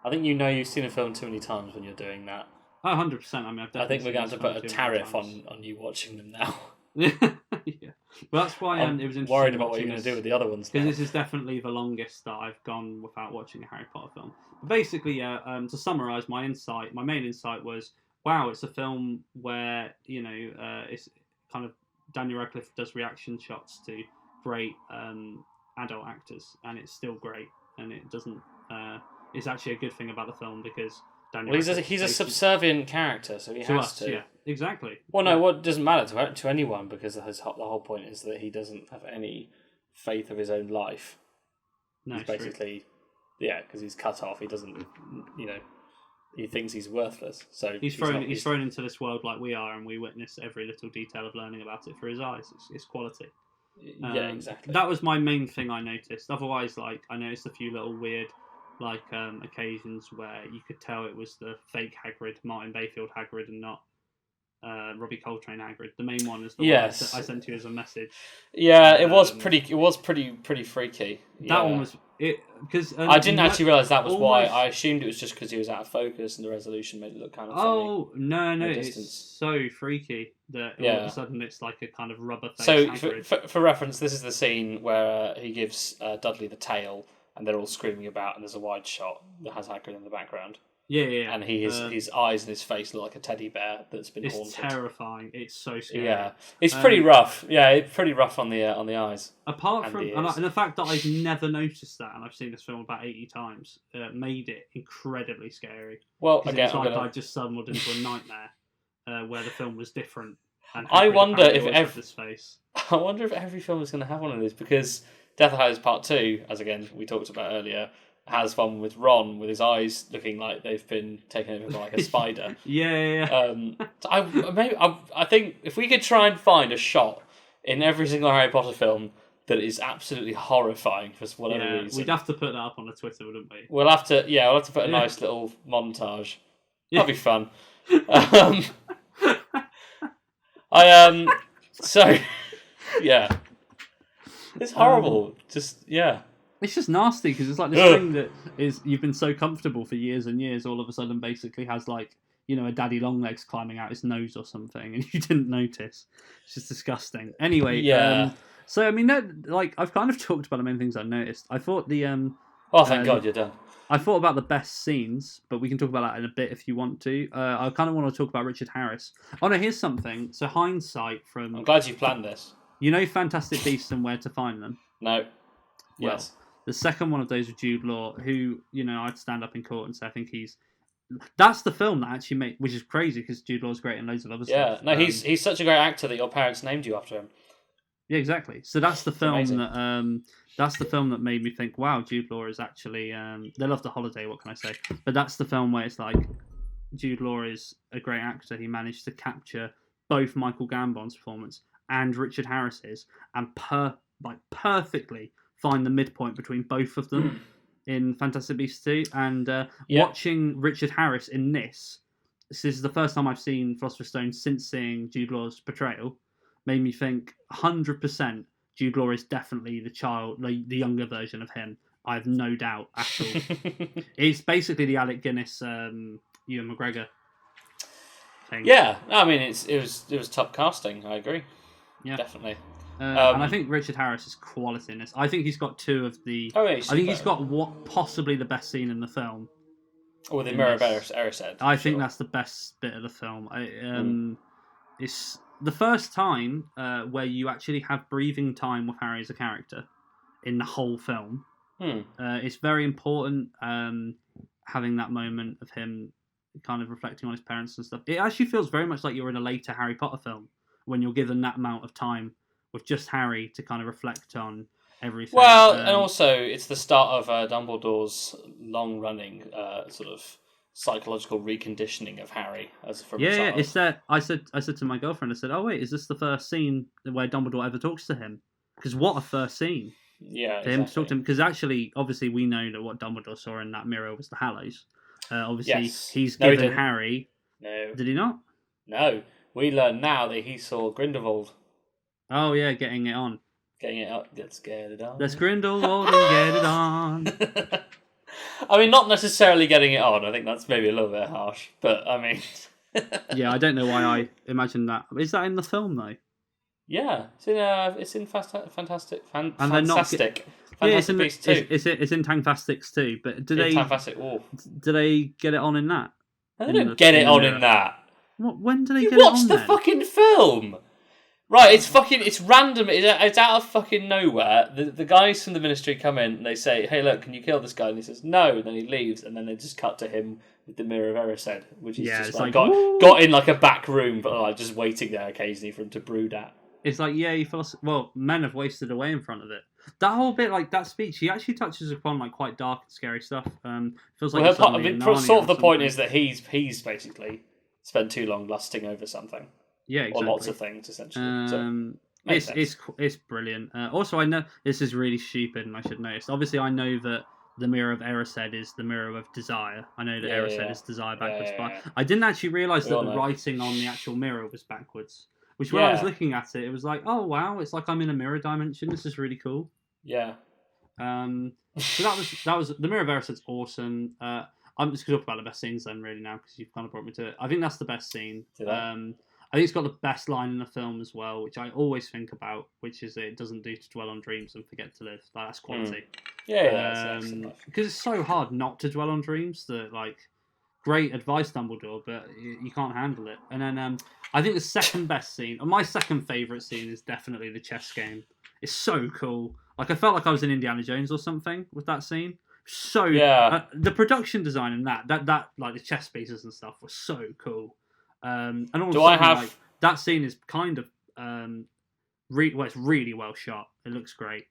I think you've seen a film too many times when you're doing that. Oh, 100%. I mean, I think we're going to have to put a tariff on you watching them now. Yeah. Well, that's why I'm it was interesting. Worried about what you're going to do with the other ones. Because this is definitely the longest that I've gone without watching a Harry Potter film. But basically, to summarise, my main insight was, wow, it's a film where, it's kind of Daniel Radcliffe does reaction shots to great adult actors, and it's still great, and it doesn't. It's actually a good thing about the film because Daniel. Well, he's a subservient character, so he has to. Yeah, exactly. Well, no, what doesn't matter to anyone because the whole point is that he doesn't have any faith of his own life. No, he's basically, because he's cut off. He doesn't, he thinks he's worthless. So he's thrown into this world like we are, and we witness every little detail of learning about it through his eyes. It's quality. Yeah, exactly. That was my main thing I noticed. Otherwise, I noticed a few little weird, occasions where you could tell it was the fake Hagrid, Martin Bayfield Hagrid, and not Robbie Coltrane Hagrid. The main one is the one I sent to you as a message. Yeah, it was pretty freaky. That one was it because I didn't actually realise that was why. I assumed it was just because he was out of focus and the resolution made it look kind of funny. Oh no, it's so freaky that all of a sudden it's like a kind of rubber face. So for reference, this is the scene where he gives Dudley the tail, and they're all screaming about, and there's a wide shot that has Hagrid in the background. Yeah. And his eyes and his face look like a teddy bear that's been haunted. It's terrifying. It's so scary. Yeah, it's pretty rough. Yeah, it's pretty rough on the eyes. Apart from and the fact that I've never noticed that, and I've seen this film about 80 times, made it incredibly scary. Well, again, it's like I just stumbled into a nightmare where the film was different. And I wonder if I wonder if every film is going to have one of these because Deathly Hallows Part 2, as again we talked about earlier, has one with Ron with his eyes looking like they've been taken over by like a spider. Yeah. So I think if we could try and find a shot in every single Harry Potter film that is absolutely horrifying for whatever reason, we'd have to put that up on the Twitter, wouldn't we? We'll have to put a nice little montage. Yeah. That'd be fun. It's horrible. It's just nasty because it's like this thing that is you've been so comfortable for years and years. All of a sudden, basically has a daddy long legs climbing out his nose or something, and you didn't notice. It's just disgusting. Anyway, so I mean, I've kind of talked about the main things I noticed. I thought the oh, thank God you're done. I thought about the best scenes, but we can talk about that in a bit if you want to. I kind of want to talk about Richard Harris. Oh no, here's something. So hindsight from. I'm glad you've planned this. You know Fantastic Beasts and Where to Find Them? No. Well, yes. The second one of those with Jude Law, who, I'd stand up in court and say I think that's the film that actually made, which is crazy because Jude Law's great in loads of other stuff. Yeah, no, he's such a great actor that your parents named you after him. Yeah, exactly. So that's the film that made me think, wow, Jude Law is actually they love The Holiday. What can I say? But that's the film where it's like Jude Law is a great actor. He managed to capture both Michael Gambon's performance and Richard Harris's, and perfectly find the midpoint between both of them in Fantastic Beasts 2. And watching Richard Harris in this is the first time I've seen Philosopher's Stone since seeing Jude Law's portrayal, made me think 100% Jude Law is definitely the younger version of him. I have no doubt at all. It's basically the Alec Guinness, Ewan McGregor thing. Yeah, I mean it was top casting. I agree. Yeah, definitely. And I think Richard Harris is quality in this. I think he's got two of the. Oh, yeah, I think he's got possibly the best scene in the film. Or the Mirror Erised. I think that's the best bit of the film. It's the first time where you actually have breathing time with Harry as a character in the whole film. It's very important having that moment of him kind of reflecting on his parents and stuff. It actually feels very much like you're in a later Harry Potter film when you're given that amount of time with just Harry to kind of reflect on everything. Well, and also it's the start of Dumbledore's long-running sort of psychological reconditioning of Harry as from a child. Yeah, it's that. I said to my girlfriend, I said, "Oh wait, is this the first scene where Dumbledore ever talks to him?" Because what a first scene! Yeah, for him to talk to him. Because actually, obviously, we know that what Dumbledore saw in that mirror was the Hallows. Obviously, he's given Harry. No, did he not? No, we learn now that he saw Grindelwald. Oh yeah, getting it on. Getting it up. Let's get it on. Let's Grindelwald and get it on. I mean, not necessarily getting it on. I think that's maybe a little bit harsh. But, I mean... Yeah, I don't know why I imagined that. Is that in the film, though? Yeah. It's in Fantastic... And they're not... Fantastic Beasts 2. It's in Fantastics 2, but do they get it on in that? They don't get it on in that. What? When do they get it on? You watch the then? fucking film. Right, it's random. It's out of fucking nowhere. The guys from the Ministry come in and they say, "Hey, look, can you kill this guy?" And he says, "No." And then he leaves, and then they just cut to him with the Mirror of Erised, which is just like got in like a back room, but like just waiting there occasionally for him to brood at. It's like, yeah, men have wasted away in front of it. That whole bit, like that speech, he actually touches upon like quite dark and scary stuff. Feels like sort of the point is that he's basically spent too long lusting over something. Yeah, exactly. Or lots of things, essentially. It's brilliant. Also, I know this is really stupid, and I should notice. Obviously, I know that the Mirror of Erised is the Mirror of Desire. I know that Erised is Desire backwards, but I didn't actually realise that the writing on the actual mirror was backwards. Which, when I was looking at it, it was like, oh wow, it's like I'm in a mirror dimension. This is really cool. Yeah. So that was the Mirror of Erised's awesome. I'm just going to talk about the best scenes then, really, now, because you've kind of brought me to it. I think that's the best scene. I think it's got the best line in the film as well, which I always think about, which is it doesn't do to dwell on dreams and forget to live. Like, that's quality. Because it's so hard not to dwell on dreams. That like, great advice, Dumbledore, but you can't handle it. And then I think the second best scene, or my second favourite scene, is definitely the chess game. It's so cool. Like, I felt like I was in Indiana Jones or something with that scene. So the production design and that like the chess pieces and stuff was so cool. And all of a sudden, like, that scene is kind of it's really well shot. It looks great.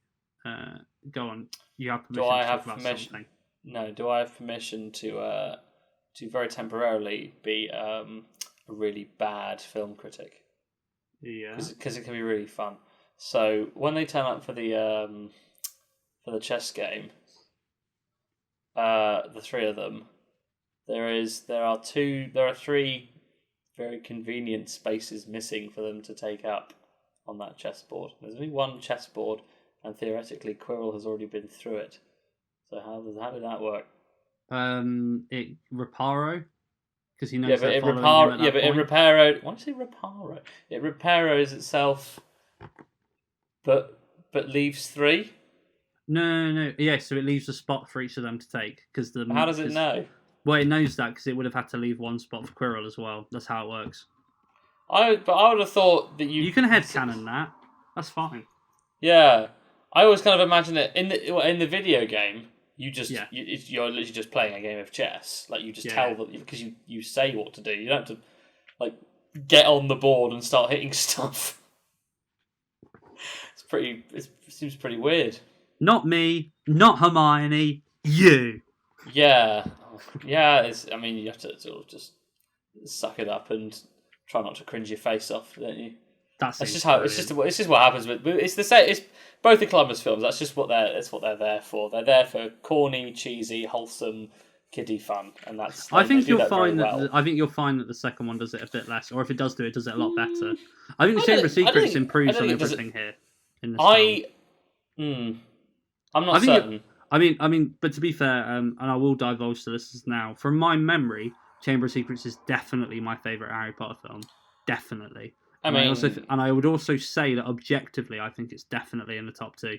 Go on, you have permission. Do I to have talk about permission? Something. No. Do I have permission to very temporarily be a really bad film critic? Yeah, because it can be really fun. So when they turn up for the chess game, the three of them, there are three very convenient spaces missing for them to take up on that chessboard. There's only one chessboard, and theoretically Quirrell has already been through it. So how did that work? Reparo, because he knows. Yeah, but in Reparo, why do you say Reparo? It reparos itself, but leaves three. No. Yeah, so it leaves a spot for each of them to take. How does it know? Well, it knows that because it would have had to leave one spot for Quirrell as well. That's how it works. I would have thought that you can headcanon that. That's fine. Yeah, I always kind of imagine it in the video game. You're literally just playing a game of chess. Like, you just tell them, because you say what to do. You don't have to like get on the board and start hitting stuff. It seems pretty weird. Not me, not Hermione, you. Yeah. You have to sort of just suck it up and try not to cringe your face off, don't you? It's just what happens with it's the same. It's both the Columbus films. That's just what they're there for. They're there for corny, cheesy, wholesome, kiddie fun, and that's. I think you'll find that the second one does it a bit less, or if it does it a lot better. I think the Chamber of Secrets improves on everything here. In this film. I'm not certain. I mean, but to be fair, and I will divulge to this now. From my memory, Chamber of Secrets is definitely my favourite Harry Potter film. Definitely. I would also say that objectively, I think it's definitely in the top 2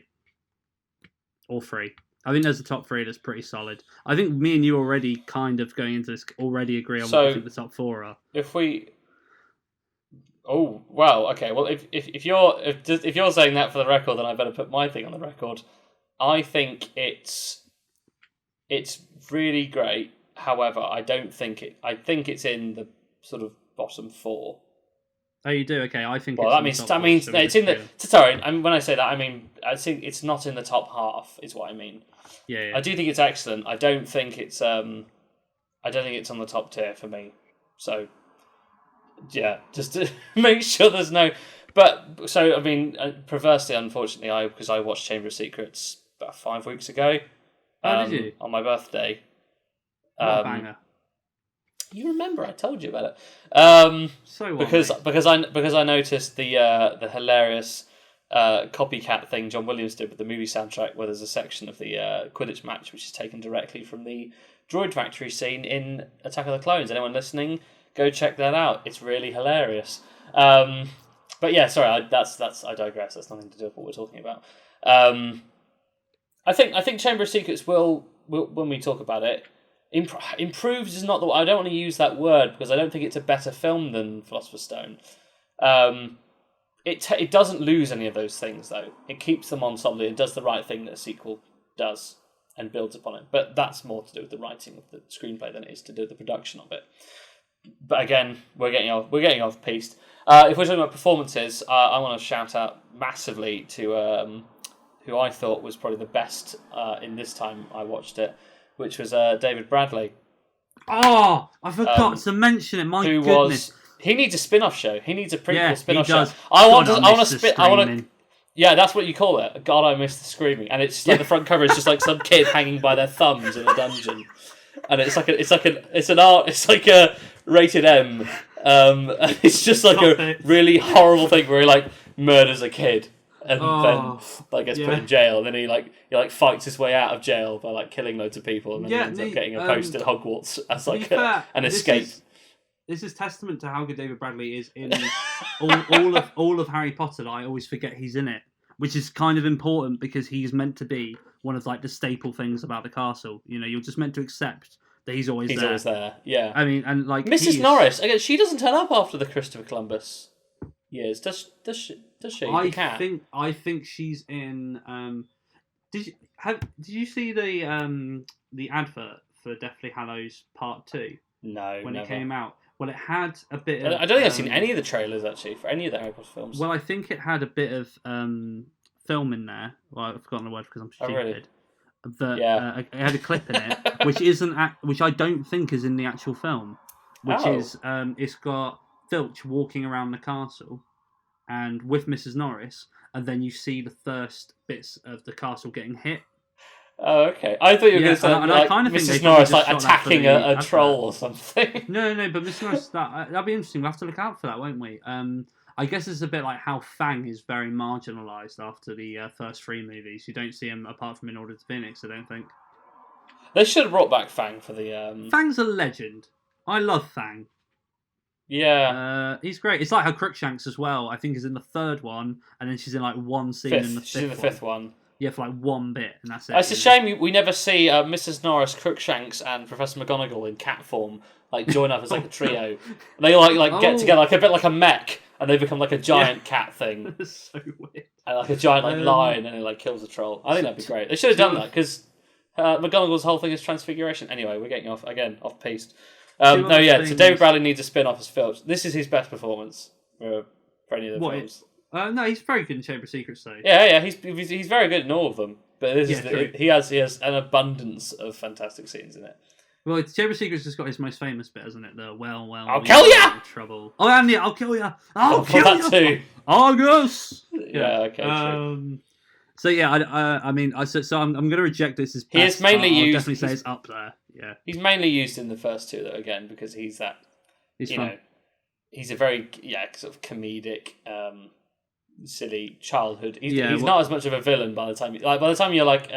or 3. I think there's a top 3 that's pretty solid. I think me and you already kind of going into this already agree on what I think the top 4 are. Oh well, okay. Well, if you're saying that for the record, then I better put my thing on the record. I think it's really great. However, I don't think it. I think it's in the sort of bottom 4. Oh, you do? Okay, I think. Well, that means it's in the. Sorry, when I say that, I mean I think it's not in the top half. Is what I mean. Yeah. I do think it's excellent. I don't think it's. I don't think it's on the top tier for me. So, yeah, just to make sure there's no. But so I mean, perversely, unfortunately, because I watched Chamber of Secrets about 5 weeks ago. Oh, did you? On my birthday. What a banger. You remember I told you about it. So because I noticed the hilarious copycat thing John Williams did with the movie soundtrack, where there's a section of the Quidditch match which is taken directly from the droid factory scene in Attack of the Clones. Anyone listening, go check that out. It's really hilarious. But yeah, sorry, I digress. That's nothing to do with what we're talking about. I think Chamber of Secrets will when we talk about it, improves is not the. I don't want to use that word because I don't think it's a better film than Philosopher's Stone. It doesn't lose any of those things though. It keeps them on solidly and does the right thing that a sequel does and builds upon it. But that's more to do with the writing of the screenplay than it is to do with the production of it. But again, we're getting off piste. If we're talking about performances, I want to shout out massively to who I thought was probably the best in this time I watched it, which was David Bradley. Oh, I forgot to mention it. My goodness. He needs a spin-off show. He needs a prequel spin-off show. I want to. Yeah, that's what you call it. God, I miss the screaming. And it's like the front cover is just like some kid hanging by their thumbs in a dungeon, and it's like a rated M. It's just like a really horrible thing where he like murders a kid and then like gets put in jail, and then he fights his way out of jail by like killing loads of people, and then he ends up getting a post at Hogwarts as like an escape. This is testament to how good David Bradley is in all of Harry Potter. That I always forget he's in it, which is kind of important because he's meant to be one of like the staple things about the castle. You know, you're just meant to accept that he's always there. He's always there. Yeah. I mean, and like Mrs. Norris again. She doesn't turn up after the Christopher Columbus years, does she? I think she's in. Did you see the advert for Deathly Hallows Part 2? No, when never. It came out. Well, it had a bit of... I don't think I've seen any of the trailers, actually, for any of the Harry Potter films. Well, I think it had a bit of film in there. Well, I've forgotten the word because I'm stupid. Oh, really? But it had a clip in it, which I don't think is in the actual film. It's got Filch walking around the castle and with Mrs. Norris, and then you see the first bits of the castle getting hit. Oh, okay. I thought you were going to say like Mrs. Norris like attacking a troll or something. No, but Mrs. Norris, that'll be interesting. We'll have to look out for that, won't we? I guess it's a bit like how Fang is very marginalised after the first 3 movies. You don't see him apart from in Order to Phoenix, I don't think. They should have brought back Fang for the... Fang's a legend. I love Fang. Yeah. He's great. It's like how Crookshanks as well, I think, is in the 3rd one, and then she's in like one scene in the 5th one. She's in the 5th one. Yeah, for like one bit, and that's it. It's a shame we never see Mrs. Norris, Crookshanks, and Professor McGonagall in cat form like join up as like a trio. They get together like a bit like a mech, and they become like a giant cat thing. That's so weird. And like a giant lion, and it like kills a troll. I think that'd be great. They should have done that because McGonagall's whole thing is transfiguration. Anyway, we're getting off piste. So David Bradley needs a spin-off as Filch. This is his best performance for any of the films. No, he's very good in Chamber of Secrets, though. Yeah, he's very good in all of them. But he has an abundance of fantastic scenes in it. Well, Chamber of Secrets has got his most famous bit, hasn't it? The I'll kill ya! Trouble. Oh, Andy, I'll kill ya! I'll kill that ya! Too. Argus! Yeah, okay, true. So yeah, I'm going to reject this as best. He is mainly used. I'll definitely say it's up there. Yeah. He's mainly used in the first 2 though, again, because he's that. He's a very sort of comedic, silly childhood. He's not as much of a villain by the time you're like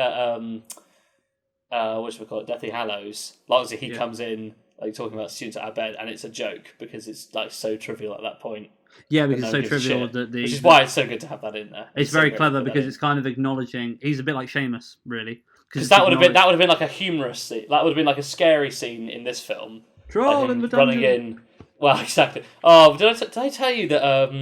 what should we call it, Deathly Hallows. Obviously he comes in like talking about students at our bed, and it's a joke because it's like so trivial at that point. Yeah, because it's so trivial that which is why it's so good to have that in there. It's very clever because it's kind of acknowledging he's a bit like Seamus, really. Because that would have been like a humorous scene. That would have been like a scary scene in this film. Troll in the dungeon. Running in. Well, exactly. Oh, did I tell you that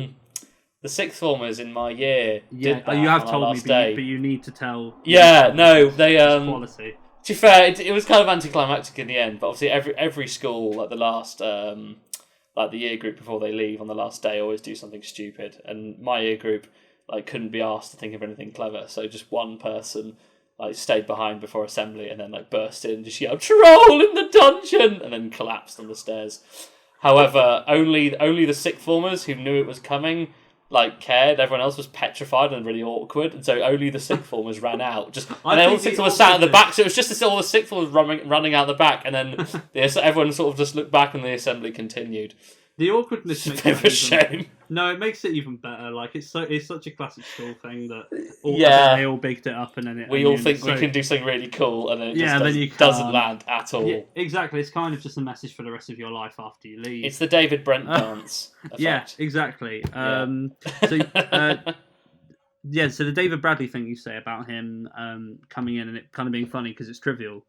the 6th formers in my year did that you have on told me, day. but you need to tell. Yeah, no, they quality. To be fair, it was kind of anticlimactic in the end. But obviously, every school, like the last, like the year group before they leave on the last day, always do something stupid. And my year group like couldn't be asked to think of anything clever, so just one person like stayed behind before assembly and then like burst in, just yelled "Troll in the dungeon!" and then collapsed on the stairs. However, only the 6th formers who knew it was coming like cared. Everyone else was petrified and really awkward, and so only the 6th formers ran out. And then all the 6th formers sat at the back, so it was just all the 6th formers running out the back, and then everyone sort of just looked back and the assembly continued. The awkwardness makes it a shame. No, it makes it even better. Like it's such a classic school thing that they all bigged it up, and then we all think we can do something really cool, and then it just doesn't land at all. Yeah, exactly. It's kind of just a message for the rest of your life after you leave. It's the David Brent dance. Effect. Yeah, exactly. So the David Bradley thing you say about him coming in and it kind of being funny because it's trivial.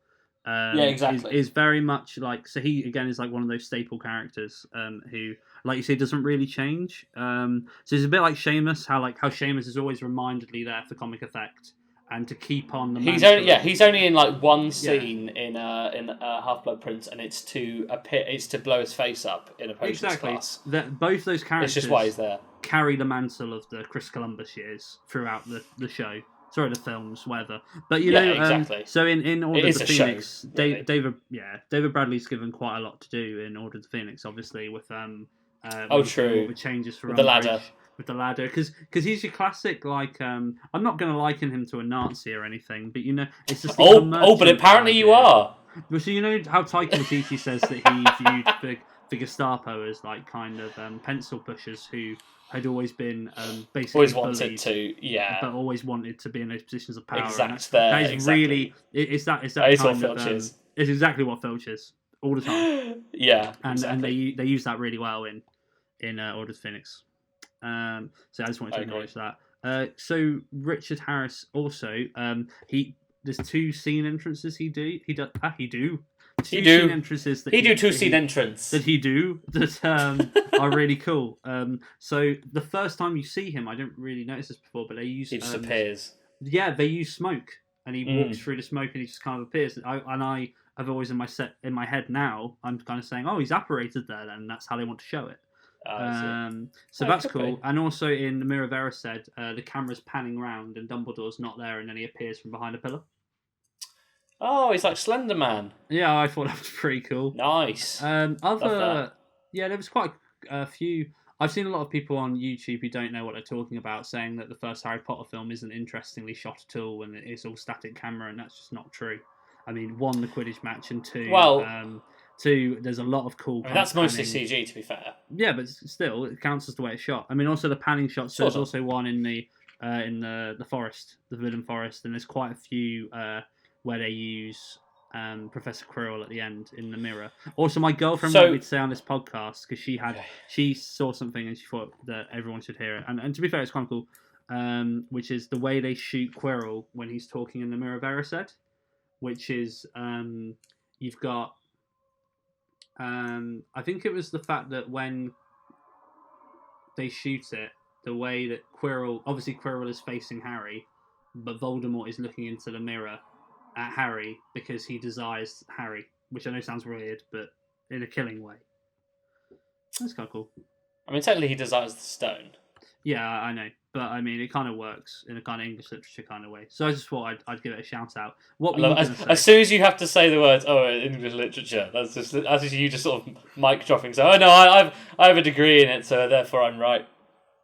Exactly. Is very much like, so he again is like one of those staple characters who, like you say, doesn't really change. So it's a bit like Seamus, how Seamus is always remindedly there for comic effect and to keep on the. He's only in like one scene in Half-Blood Prince, and it's to blow his face up in a potions class. Both those characters. It's just why he's there. Carry the mantle of the Chris Columbus years throughout the show. Sorry, the films, whatever. But exactly. So in Order of the Phoenix, show, really. David Bradley's given quite a lot to do in Order of the Phoenix, obviously with true. The changes for with the ladder. With the ladder, because he's your classic like I'm not going to liken him to a Nazi or anything, but it's just but apparently you are. Well, so how Taika Waititi says that he viewed the Gestapo as like kind of pencil pushers who had always been basically always wanted to, but always wanted to be in those positions of power. Really, it's that is kind what of Filch is. It's exactly what Filch is all the time. And they use that really well in Order of the Phoenix. So I just wanted to acknowledge that. So Richard Harris also there's two scene entrances he do. Scene entrances that two scene entrance that are really cool. So the first time you see him, I don't really notice this before, but he just appears. Yeah, they use smoke, and he walks through the smoke, and he just kind of appears. I have always in my head now, I'm kind of saying, oh, he's apparated there, then that's how they want to show it. So that's cool. Be. And also in the Mirror of Erised, the camera's panning around, and Dumbledore's not there, and then he appears from behind a pillar. Oh, he's like Slender Man. Yeah, I thought that was pretty cool. Nice. There was quite a few. I've seen a lot of people on YouTube who don't know what they're talking about, saying that the first Harry Potter film isn't interestingly shot at all, and it's all static camera, and that's just not true. I mean, one, the Quidditch match, and two, there's a lot of cool. That's mostly CG, to be fair. Yeah, but still, it counts as the way it's shot. I mean, also the panning shots. There's also one in the forest, the Forbidden Forest, and there's quite a few where they use Professor Quirrell at the end in the mirror. Also, my girlfriend wanted me to say on this podcast because she saw something and she thought that everyone should hear it. And to be fair, it's quite cool. Which is the way they shoot Quirrell when he's talking in the Mirror of Erised, which is you've got. I think it was the fact that when they shoot it, the way that Quirrell is facing Harry, but Voldemort is looking into the mirror at Harry because he desires Harry, which I know sounds weird, but in a killing way. That's kind of cool. I mean, technically he desires the stone. Yeah, I know. But, I mean, it kind of works in a kind of English literature kind of way. So I just thought I'd give it a shout out. As soon as you have to say the words, English literature, that's just you just sort of mic dropping. So, I have a degree in it, so therefore I'm right.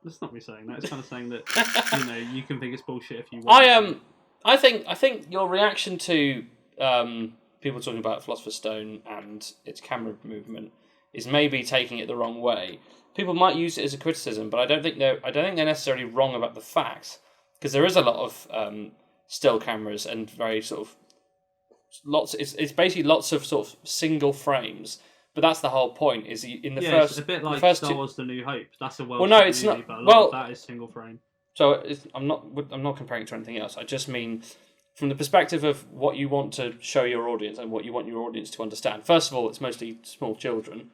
That's not me saying that. It's kind of saying that, you can think it's bullshit if you want. I think your reaction to people talking about Philosopher's Stone and its camera movement is maybe taking it the wrong way. People might use it as a criticism, but I don't think they're necessarily wrong about the facts, because there is a lot of still cameras and very sort of lots. It's basically lots of sort of single frames. But that's the whole point. Is in the first, it's a bit like Star Wars: The New Hope. That's a it's movie, not. But a lot of that is single frame. So I'm not comparing it to anything else. I just mean from the perspective of what you want to show your audience and what you want your audience to understand. First of all, it's mostly small children.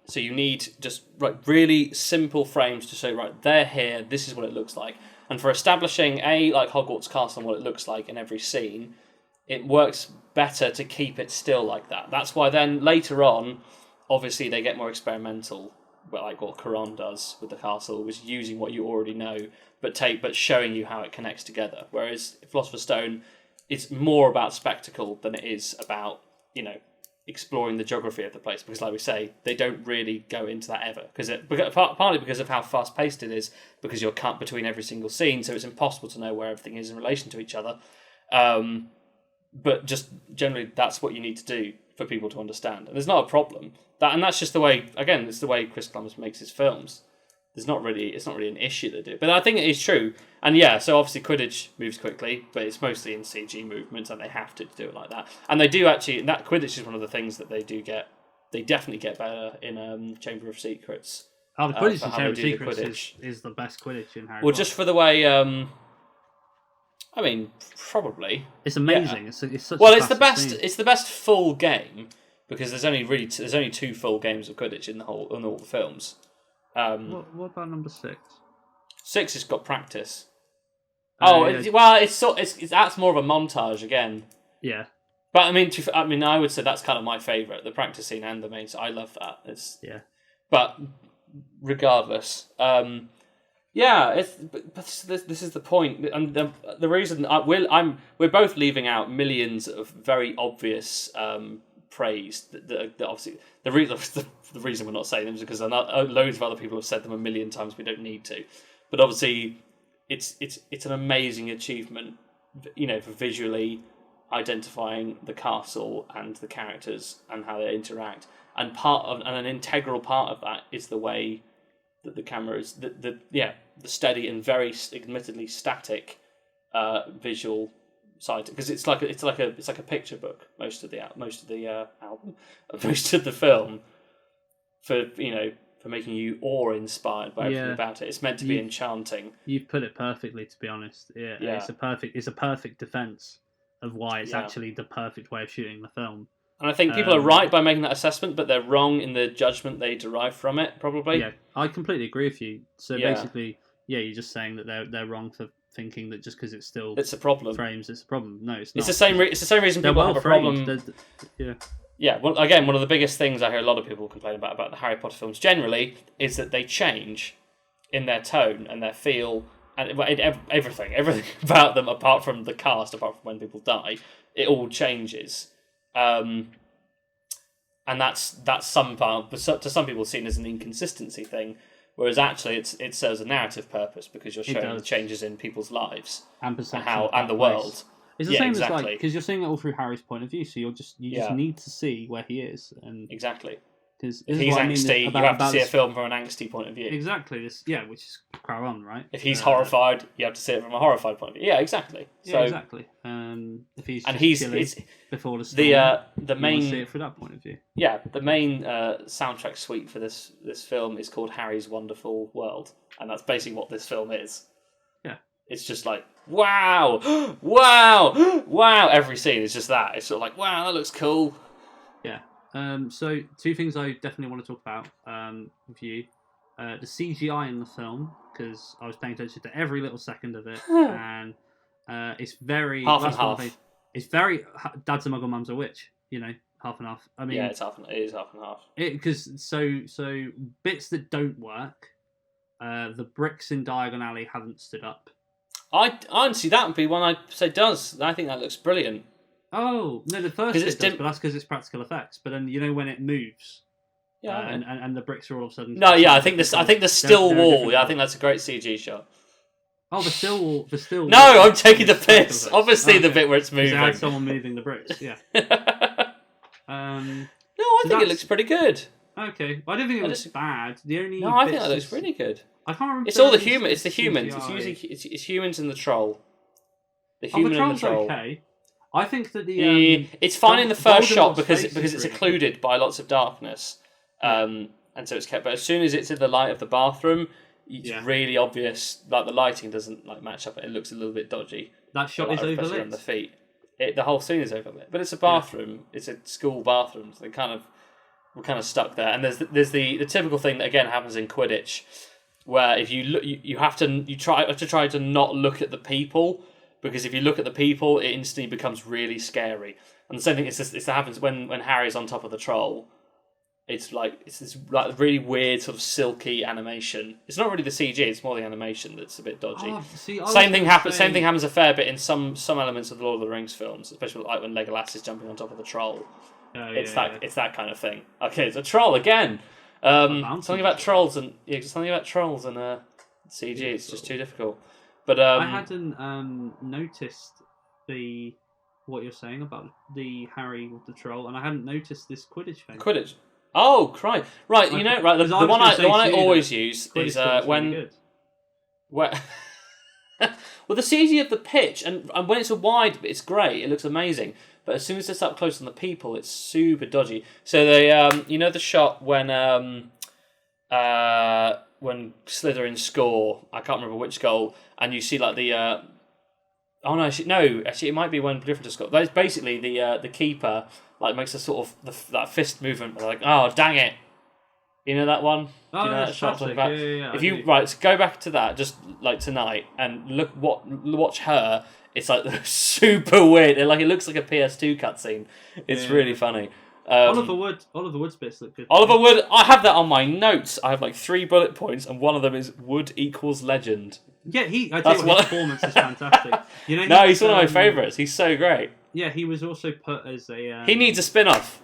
So you need just really simple frames to say, they're here, this is what it looks like. And for establishing like Hogwarts Castle and what it looks like in every scene, it works better to keep it still like that. That's why then later on, obviously they get more experimental, like what Caron does with the castle, was using what you already know, but showing you how it connects together. Whereas Philosopher's Stone, it's more about spectacle than it is about, exploring the geography of the place, because like we say, they don't really go into that ever, partly because of how fast paced it is, because you're cut between every single scene, so it's impossible to know where everything is in relation to each other. but just generally that's what you need to do for people to understand, and there's not a problem. That's just the way. Again, it's the way Chris Columbus makes his films. It's not really an issue to do, but I think it is true. And yeah, so obviously Quidditch moves quickly, but it's mostly in CG movements, and they have to do it like that. And they do actually. That Quidditch is one of the things that they do get. They definitely get better in Chamber of Secrets. Oh, the Quidditch in Chamber of Secrets is the best Quidditch in Harry Potter. Well, just for the way. I mean, probably. It's amazing. Yeah. It's such. Well, it's the best. Scene. It's the best full game because there's only 2 full games of Quidditch in all the films. What about number 6? 6 has got practice. That's more of a montage again. Yeah. But I mean, I would say that's kind of my favourite, the practice scene and the main. So I love that. Yeah. But regardless, this is the point, and the reason we're both leaving out millions of very obvious praise. That obviously the reason we're not saying them is because loads of other people have said them a million times. We don't need to, but obviously it's an amazing achievement, for visually identifying the castle and the characters and how they interact, and an integral part of that is the way that the camera is the steady and very admittedly static visual side, because it's like a picture book most of the film for making you awe-inspired by everything about it. It's meant to be enchanting. You've put it perfectly, to be honest. Yeah. It's a perfect defense of why it's actually the perfect way of shooting the film. And I think people are right by making that assessment, but they're wrong in the judgment they derive from it, probably. Yeah, I completely agree with you. So basically, you're just saying that they're wrong for thinking that just because it's a problem. Frames, it's a problem. No, it's not. It's the same reason people have a problem. Yeah. Well, again, one of the biggest things I hear a lot of people complain about the Harry Potter films generally is that they change in their tone and their feel and everything about them, apart from the cast, apart from when people die, it all changes. And that's to some people seen as an inconsistency thing, whereas actually it serves a narrative purpose because you're showing the changes in people's lives and the world. It's the same as because you're seeing it all through Harry's point of view, so you just need to see where he is and exactly. Because if he's angsty, you have to see a film from an angsty point of view. Exactly. Which is Quaron, right? If he's horrified, you have to see it from a horrified point of view. Yeah, exactly. Exactly. If he's before the storm, the main see it from that point of view. Yeah, the main soundtrack suite for this film is called Harry's Wonderful World, and that's basically what this film is. Yeah, it's just like wow, wow, wow. Every scene is just that. It's sort of like wow, that looks cool. Yeah. So 2 things I definitely want to talk about with you. The CGI in the film, because I was paying attention to every little second of it, and it's very... Half and half. It's very... Dad's a muggle, mum's a witch, half and half. I mean, yeah, it is half and half. Because so bits that don't work, the bricks in Diagon Alley haven't stood up. I honestly, that would be one I'd say does. I think that looks brilliant. Oh no! The first it does, but that's because it's practical effects. But then when it moves, and the bricks are all of a sudden. No, yeah, I think the still wall. Yeah, I think that's a great CG shot. Oh, the still wall. No, I'm taking the piss. Obviously, the bit where it's moving. It had someone moving the bricks. Yeah. No, I think it looks pretty good. Okay, I don't think it looks bad. I think that looks really good. I can't remember. It's all the human. It's the humans. It's usually it's humans and the troll. The human and the troll. Okay. I think that it's fine in the first shot because it's occluded by lots of darkness, and so it's kept. But as soon as it's in the light of the bathroom, it's really obvious. Like the lighting doesn't match up. It looks a little bit dodgy. That shot is overlit. On the feet, the whole scene is overlit. But it's a bathroom. Yeah. It's a school bathroom. So we're kind of stuck there. And there's the typical thing that again happens in Quidditch, where if you look, you have to try to not look at the people. Because if you look at the people, it instantly becomes really scary. And the same thing that happens when Harry's on top of the troll. It's this really weird sort of silky animation. It's not really the CG; it's more the animation that's a bit dodgy. Same thing happens a fair bit in some elements of the Lord of the Rings films, especially like when Legolas is jumping on top of the troll. It's that kind of thing. Okay, it's a troll again. Something about trolls and CG. It's just too difficult. But I hadn't noticed the what you're saying about the Harry with the troll, and I hadn't noticed this Quidditch thing. Quidditch. Oh, right. Right, you know, right. The one I always use is when. Well, the CG of the pitch, and when it's a wide, it's great. It looks amazing. But as soon as it's up close on the people, it's super dodgy. So they, you know, the shot when Slytherin score, I can't remember which goal, and you see like the. Actually, it might be when Gryffindor score. But it's basically the keeper like makes a sort of that fist movement. Like, oh dang it. You know that one? Oh, do you know that shot I'm talking about? Yeah, if you so go back to that just like tonight and watch her. It's like super weird. It looks like a PS2 cutscene. It's really funny. Oliver Wood's bits look good. Oliver Wood. I have that on my notes. I have like 3 bullet points, and one of them is Wood equals legend. Yeah, I tell you what, his performance is fantastic. You know, he's one of my favourites. He's so great. Yeah, he was also put as a. He needs a spin-off.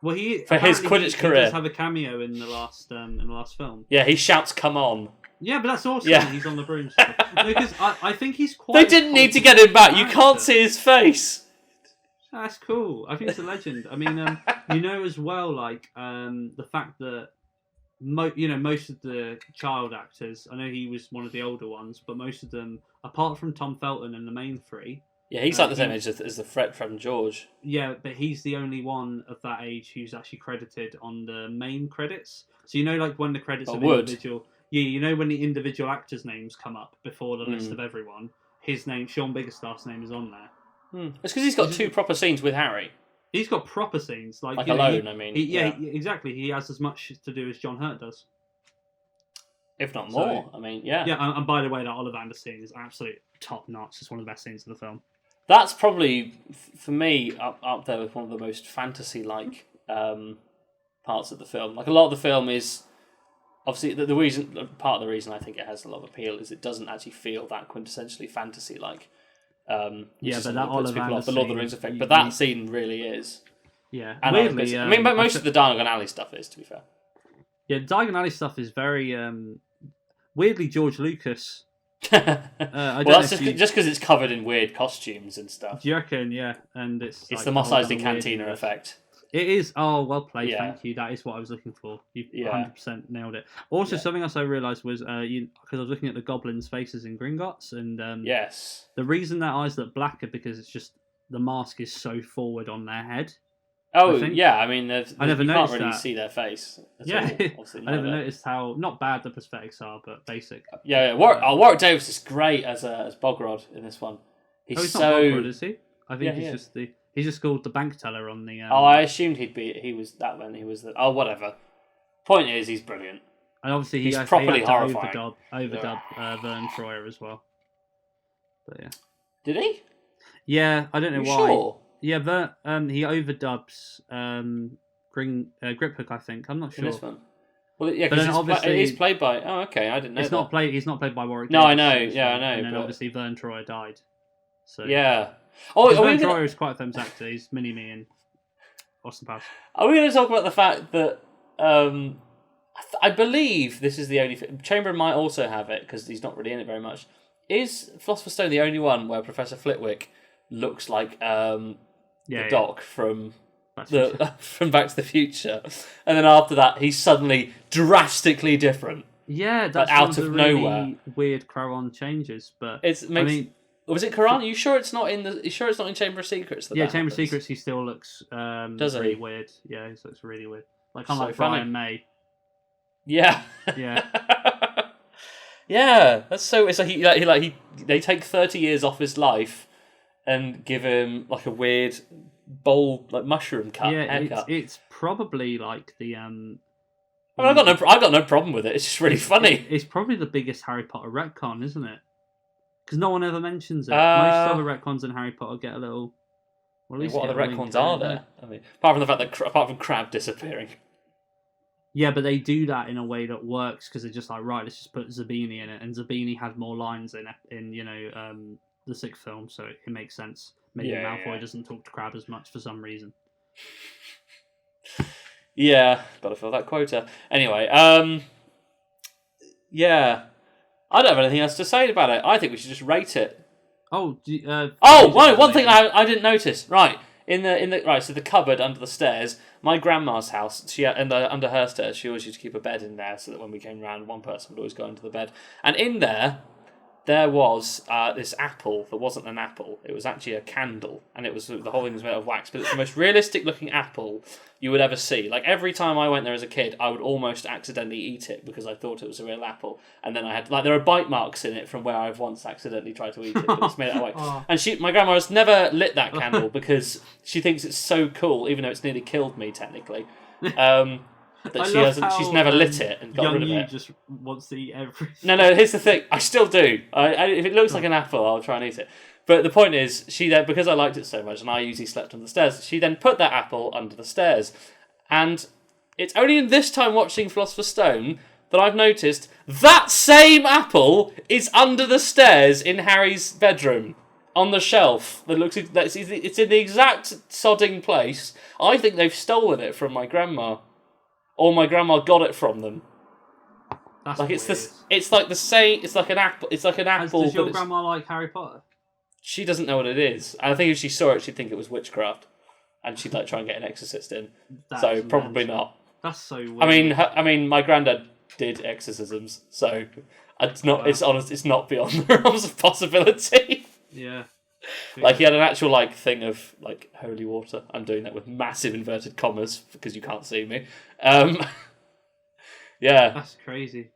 Well, for his Quidditch career. He does have a cameo in the last film. Yeah, he shouts, "Come on!" Yeah, but that's awesome. Yeah. He's on the broomstick. Because I think he's quite. They didn't need to get him back. You can't see his face. That's cool. I think it's a legend. I mean, you know as well, like the fact that most of the child actors. I know he was one of the older ones, but most of them, apart from Tom Felton and the main 3. Yeah, he's like the same age as the Fred from George. Yeah, but he's the only one of that age who's actually credited on the main credits. So you know, like when the credits of individual, you know when the individual actors' names come up before the list of everyone, his name, Sean Biggerstaff's name, is on there. It's because he's got 2 proper scenes with Harry. He's got proper scenes, like alone. Exactly. He has as much to do as John Hurt does, if not more. So, I mean, yeah. Yeah, and by the way, that Ollivander scene is absolute top notch. It's one of the best scenes in the film. That's probably, for me, up there with one of the most fantasy-like parts of the film. Like, a lot of the film is... Obviously, part of the reason I think it has a lot of appeal is it doesn't actually feel that quintessentially fantasy-like. But that Ollivander the Lord of the Rings effect. But that scene really is. Yeah. And weirdly, most of the Diagon Alley stuff is, to be fair. Yeah, Diagon Alley stuff is very... weirdly, George Lucas... that's just because it's covered in weird costumes and stuff. Do you reckon? Yeah, and it's like, the Mos Eisley Cantina effect. It is. Oh, well played. Thank you. That is what I was looking for. You 100% nailed it. Also, something else I realised was because I was looking at the goblins' faces in Gringotts, and yes, the reason their eyes look black are because it's just the mask is so forward on their head. Oh yeah, I mean, I never you noticed can't really that. see their face. Yeah, I never noticed how not bad the prosthetics are, but basic. Yeah. Warwick Davis is great as Bogrod in this one. He's not so. Bogrod, is he? I think he's just called the bank teller on the. I assumed he was that when he was the. Oh, whatever. Point is, he's brilliant. And obviously, he's properly horrifying. Overdub Vern Troyer as well. But yeah. Did he? Yeah, I don't know why. Sure. Yeah, but he overdubs Griphook, I think. I'm not sure. In this one? Well, yeah, because he's played by... Oh, okay, I didn't know He's not played by Warwick No, Davis, I know, I know. And then obviously Vern Troyer died. So yeah. Vern Troyer is quite a famous actor. He's Mini-Me in Austin Powers. Are we going to talk about the fact that... I believe this is the only... Chamberlain might also have it, because he's not really in it very much. Is Philosopher's Stone the only one where Professor Flitwick looks like... Doc from Back to the Future, and then after that he's suddenly drastically different. Yeah, that's out of nowhere. Really weird Charon changes, but was it Charon? Are you sure it's not in the? You sure it's not in Chamber of Secrets? Chamber of Secrets. He still looks really weird. Yeah, he looks really weird. Like kind of like Brian May. Yeah. Yeah. Yeah. That's so. It's like they take 30 years off his life. And give him like a weird bowl, like mushroom haircut. It's probably like the. I got no problem with it. It's just really funny. It's probably the biggest Harry Potter retcon, isn't it? Because no one ever mentions it. Most other retcons in Harry Potter get a little. Well, at least what other retcons are there? I mean, apart from the fact that apart from Crabbe disappearing. Yeah, but they do that in a way that works because they're just like, right, let's just put Zabini in it, and Zabini had more lines in the 6th film, so it makes sense. Maybe Malfoy doesn't talk to Crabbe as much for some reason. Yeah, gotta fill that quota. Anyway, yeah. I don't have anything else to say about it. I think we should just rate it. Oh, one thing I didn't notice. Right. In the right, so the cupboard under the stairs, my grandma's house, under her stairs, she always used to keep a bed in there so that when we came round, one person would always go into the bed. And in there was this apple that wasn't an apple. It was actually a candle, and the whole thing was made of wax. But it's the most realistic looking apple you would ever see. Like every time I went there as a kid, I would almost accidentally eat it because I thought it was a real apple. And then I had there are bite marks in it from where I've once accidentally tried to eat it, but it's made that way. And my grandma has never lit that candle because she thinks it's so cool, even though it's nearly killed me technically. She's never lit it and got rid of it. Just wants to eat everything. No, here's the thing. I still do. If it looks like an apple, I'll try and eat it. But the point is, because I liked it so much, and I usually slept on the stairs, she then put that apple under the stairs. And it's only in this time watching Philosopher's Stone that I've noticed that same apple is under the stairs in Harry's bedroom. On the shelf. It's in the exact sodding place. I think they've stolen it from my grandma. Or my grandma got it from them. That's like weird. It's like the same. It's like an apple. It's like an apple. Does your grandma like Harry Potter? She doesn't know what it is. And I think if she saw it, she'd think it was witchcraft, and she'd like try and get an exorcist in. So probably not. That's so weird. I mean, my granddad did exorcisms, so it's not. Wow. It's honest. It's not beyond the realms of possibility. Yeah. Like he had an actual thing of holy water. I'm doing that with massive inverted commas because you can't see me. Yeah, that's crazy.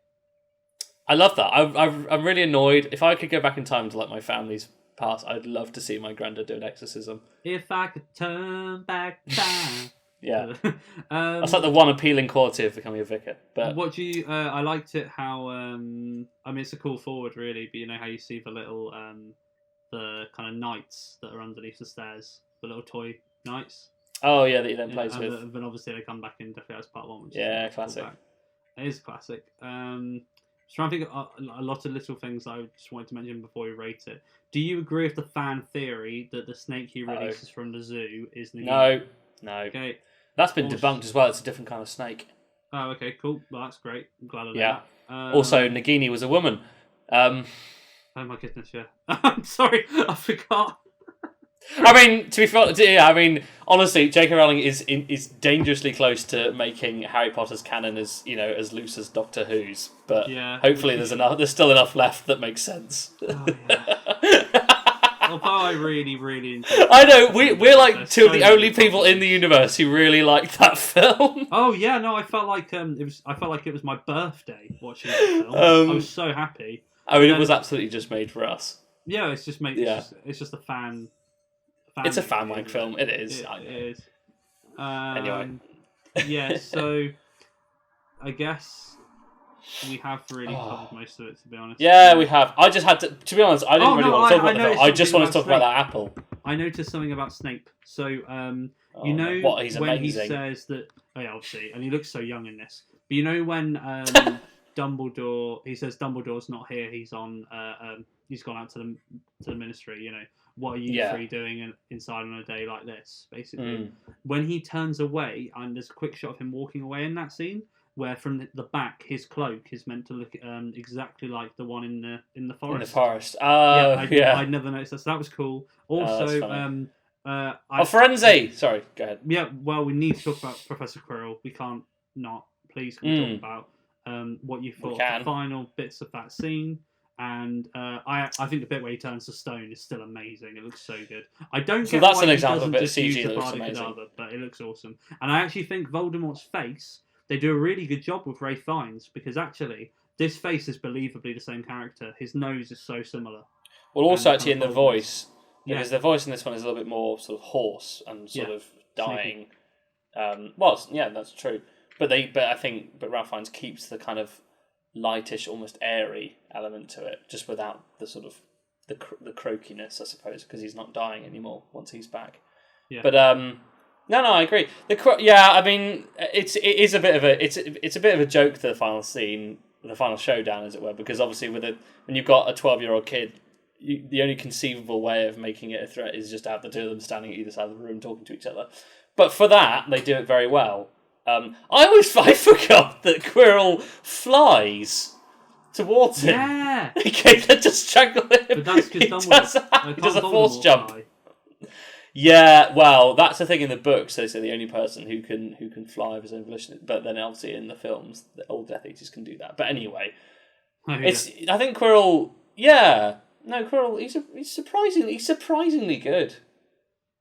I love that. I'm really annoyed. If I could go back in time to my family's past, I'd love to see my granddad do an exorcism. If I could turn back time. Yeah, that's like the one appealing quality of becoming a vicar. But what do you? I liked it how. I mean, it's a call forward, really. But you know how you see the little the kind of knights that are underneath the stairs, the little toy knights. Oh yeah, that he then plays with. Then obviously they come back in definitely as part one. Which is classic. It is classic. Just trying to think of a lot of little things I just wanted to mention before we rate it. Do you agree with the fan theory that the snake he releases from the zoo is Nagini? No. Okay. That's been debunked as well. It's a different kind of snake. Oh, okay, cool. Well, that's great. I'm glad of that. Yeah. Also, Nagini was a woman. Oh my goodness, yeah. I'm sorry, I forgot. I mean, to be fair, honestly, J.K. Rowling is dangerously close to making Harry Potter's canon as loose as Doctor Who's, but hopefully there's still enough left that makes sense. Oh, yeah. Although I really, really enjoyed it. I know we're like two of the only people in the universe who really liked that film. Oh yeah, no, I felt like it was my birthday watching that film. I was so happy. I mean, it was absolutely just made for us. Yeah, it's just made. It's just a fan. It's a fan-like film. It is. It is. Anyway. Yeah, so I guess we have really covered most of it, to be honest. Yeah, we have. I just had to be honest, I didn't really want to talk about the film. I just wanted to talk about that apple. I noticed something about Snape. So, he's when amazing. he says that... Oh, yeah, obviously. And he looks so young in this. But you know when Dumbledore... He says Dumbledore's not here. He's on... he's gone out to the ministry, What are you three doing inside on a day like this, basically? When he turns away, and there's a quick shot of him walking away in that scene, where from the back, his cloak is meant to look exactly like the one in the forest. In the forest. I'd never noticed that, so that was cool. Also, Firenze! Sorry, go ahead. Yeah, well, we need to talk about Professor Quirrell. We can't not. Please, can we talk about what you thought of the final bits of that scene? And I think the bit where he turns to stone is still amazing. It looks so good. I don't get that's why an he example doesn't of just CG use the that looks Bardic amazing. Cadaver, but it looks awesome. And I actually think Voldemort's face, they do a really good job with Ralph Fiennes, because actually this face is believably the same character. His nose is so similar. Well, also actually in the voice, because the voice in this one is a little bit more sort of hoarse and sort of dying. That's true. But Ralph Fiennes keeps the kind of lightish, almost airy element to it, just without the sort of the croakiness, I suppose, because he's not dying anymore once he's back. Yeah. But no, I agree. I mean, it's a bit of a joke, the final scene, the final showdown, as it were, because obviously when you've got a 12-year-old kid, the only conceivable way of making it a threat is just to have the two of them standing at either side of the room talking to each other. But for that, they do it very well. I forgot that Quirrell flies towards him. Yeah. Okay, they just strangle him. But that's because Dumbledore he does a force jump. Die. Yeah, well, that's the thing in the books. They say the only person who can fly of his own volition. But then obviously in the films, the old Death Eaters can do that. But anyway, it's. I think Quirrell. Yeah, no, Quirrell. He's surprisingly good.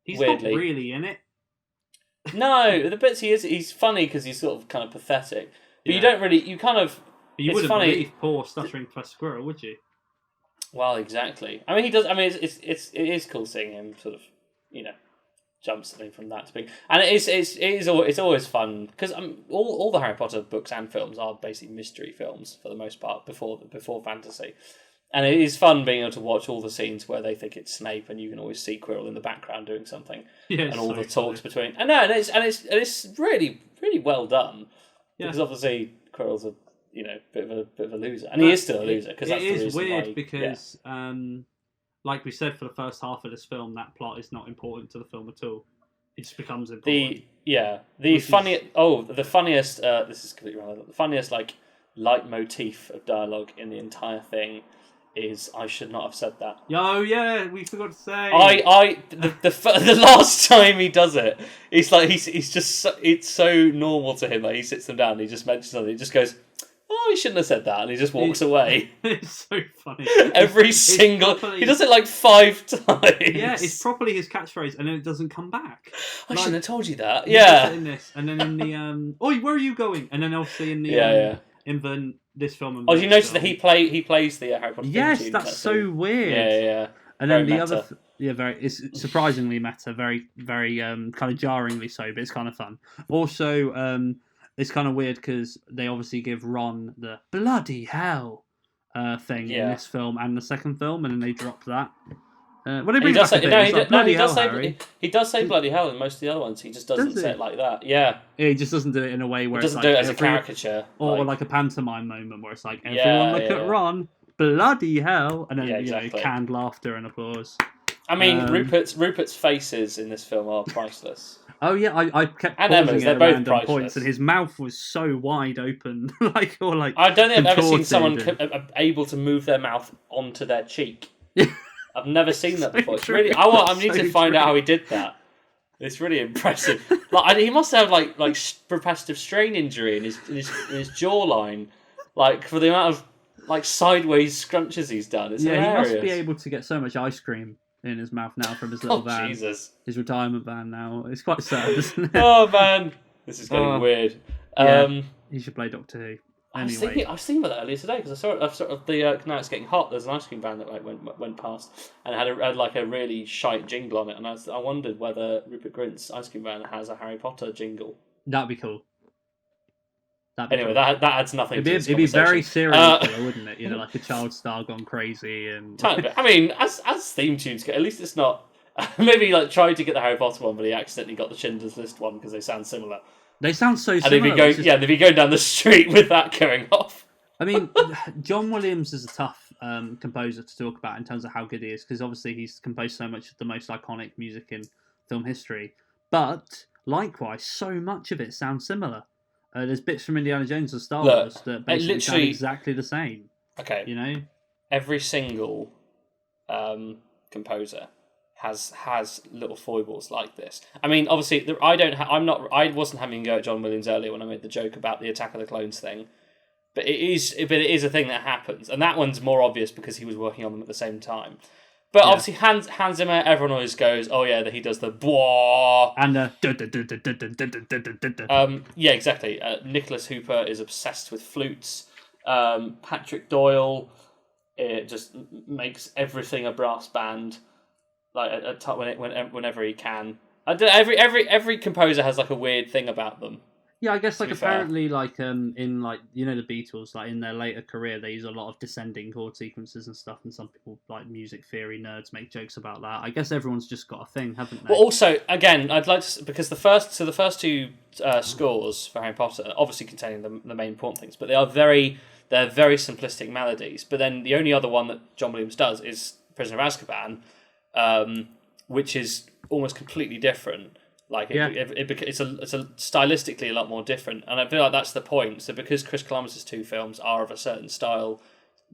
He's weirdly. not really in it. No, the bits he's funny because he's sort of kind of pathetic. But you don't really. You kind of. But you wouldn't believe poor stuttering Professor Quirrell, would you? Well, exactly. I mean, he does. I mean, it is cool seeing him sort of. Jump something from that to big, and it's always fun because all the Harry Potter books and films are basically mystery films for the most part before fantasy, and it is fun being able to watch all the scenes where they think it's Snape and you can always see Quirrell in the background doing something, and all the talks between. And no, and it's really really well done because obviously Quirrell's a bit of a loser, and he is still a loser because that's the reason why. It is weird because. Like we said, for the first half of this film, that plot is not important to the film at all. It just becomes important. The funniest. This is completely relevant. The funniest leitmotif of dialogue in the entire thing is "I should not have said that." Oh yeah, we forgot to say. The last time he does it, it's like he's just it's so normal to him. Like he sits them down, and he just mentions something, he just goes. Oh, he shouldn't have said that, and he just walks away. It's so funny. He does it like 5 times. Yeah, it's properly his catchphrase, and then it doesn't come back. I shouldn't have told you that. Yeah. In this, and then in the "Oi, where are you going?" And then obviously in the in this film. Oh, did you notice that he plays the Harry Potter? Yes, that's so weird. Yeah. And then the other, it's surprisingly meta, very, very kind of jarringly so, but it's kind of fun. Also, it's kind of weird because they obviously give Ron the bloody hell thing in this film and the second film, and then they drop that. He does say bloody hell in most of the other ones. He just doesn't say it like that. Yeah, he just doesn't do it in a way where he doesn't do it as a caricature or like a pantomime moment where it's like everyone look at Ron, bloody hell, and then canned laughter and applause. I mean, Rupert's faces in this film are priceless. Oh yeah, I kept pausing it at random points, and his mouth was so wide open, I don't think I've ever seen someone able to move their mouth onto their cheek. I've never seen that before. It's really, I need to find out how he did that. It's really impressive. He must have like repetitive strain injury in his jawline, for the amount of sideways scrunches he's done. It's hilarious. He must be able to get so much ice cream in his mouth now from his little van. Jesus. His retirement van now. It's quite sad, isn't it? Oh man, this is getting weird. He should play Doctor Who. Anyway. I was thinking about that earlier today because I saw it. Now it's getting hot. There's an ice cream van that went past and it had a really shite jingle on it, and I wondered whether Rupert Grint's ice cream van has a Harry Potter jingle. That'd be cool. Anyway, that adds nothing. It'd be very serious, wouldn't it? Like a child star gone crazy and. I mean, as theme tunes go, at least it's not. Maybe tried to get the Harry Potter one, but he accidentally got the Schindler's List one because they sound similar. They sound so similar. And they'd be going down the street with that going off. I mean, John Williams is a tough composer to talk about in terms of how good he is, because obviously he's composed so much of the most iconic music in film history. But likewise, so much of it sounds similar. There's bits from Indiana Jones and Star Wars that basically sound exactly the same. Okay. Every single composer has little foibles like this. I mean, obviously, I wasn't having a go at John Williams earlier when I made the joke about the Attack of the Clones thing, but it is a thing that happens, and that one's more obvious because he was working on them at the same time. But obviously, Hans Zimmer, everyone always goes, "Oh yeah, that he does the blah," and yeah, exactly. Nicholas Hooper is obsessed with flutes. Patrick Doyle just makes everything a brass band, whenever he can. Every composer has a weird thing about them. Yeah, I guess apparently in the Beatles, in their later career they use a lot of descending chord sequences and stuff, and some people music theory nerds make jokes about that. I guess everyone's just got a thing, haven't they? Well, also again, I'd like to, because the first two scores for Harry Potter obviously containing the main important things, but they're very simplistic melodies. But then the only other one that John Williams does is Prisoner of Azkaban, which is almost completely different. It's a stylistically a lot more different, and I feel like that's the point. So because Chris Columbus's two films are of a certain style,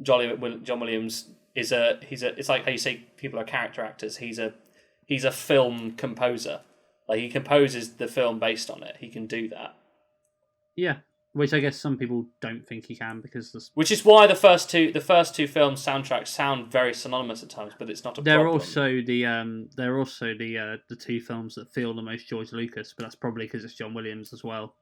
John Williams is it's like how you say people are character actors. He's a film composer. Like, he composes the film based on it. He can do that. Yeah, which I guess some people don't think he can because which is why the first two films soundtracks sound very synonymous at times, but it's not a problem. They're also the two films that feel the most George Lucas, but that's probably because it's John Williams as well.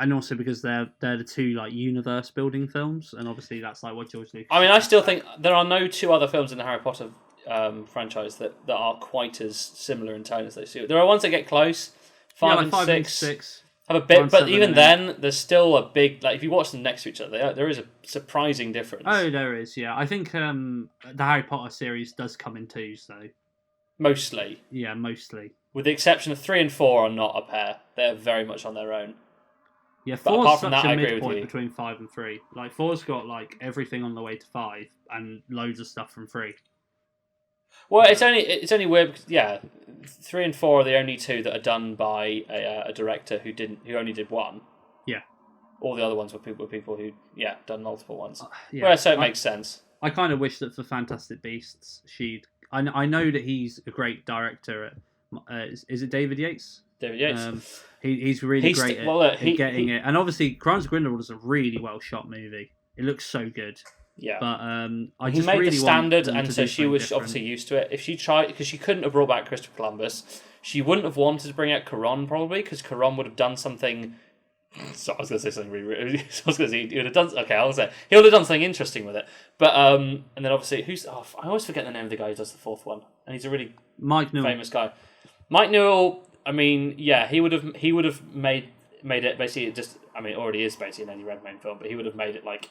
And also because they're the two like universe building films, and obviously that's like what George Lucas. I mean, I still think there are no two other films in the Harry Potter franchise that are quite as similar in tone as those two. There are ones that get close. 5 and 6 have a bit, but even then, there's still a big, like, if you watch them next to each other, there is a surprising difference. Oh, there is, yeah. I think the Harry Potter series does come in twos, though. Mostly. Yeah, mostly. With the exception of 3 and 4 are not a pair. They're very much on their own. Yeah, 4's such a midpoint between 5 and 3. Like, 4's got, like, everything on the way to 5 and loads of stuff from 3. Well, it's only weird because 3 and 4 are the only two that are done by a director who only did one. Yeah. All the other ones were people who done multiple ones. So it makes sense. I kind of wish that for Fantastic Beasts, I know that he's a great director. Is it David Yates? David Yates. He's really great at getting it. And obviously, Crimes of Grindelwald is a really well shot movie. It looks so good. Yeah, but he made the standard, and so she was obviously used to it. If she tried, because she couldn't have brought back Christopher Columbus, she wouldn't have wanted to bring out Cuarón probably, because Cuarón would have done something. So I was going to say something really. I was going to say he would have done. Okay, I'll say he would have done something interesting with it. But and then obviously I always forget the name of the guy who does the fourth one, and he's a really famous guy. Mike Newell. I mean, yeah, he would have made it basically just. I mean, it already is basically an Eddie Redmayne film, but he would have made it like.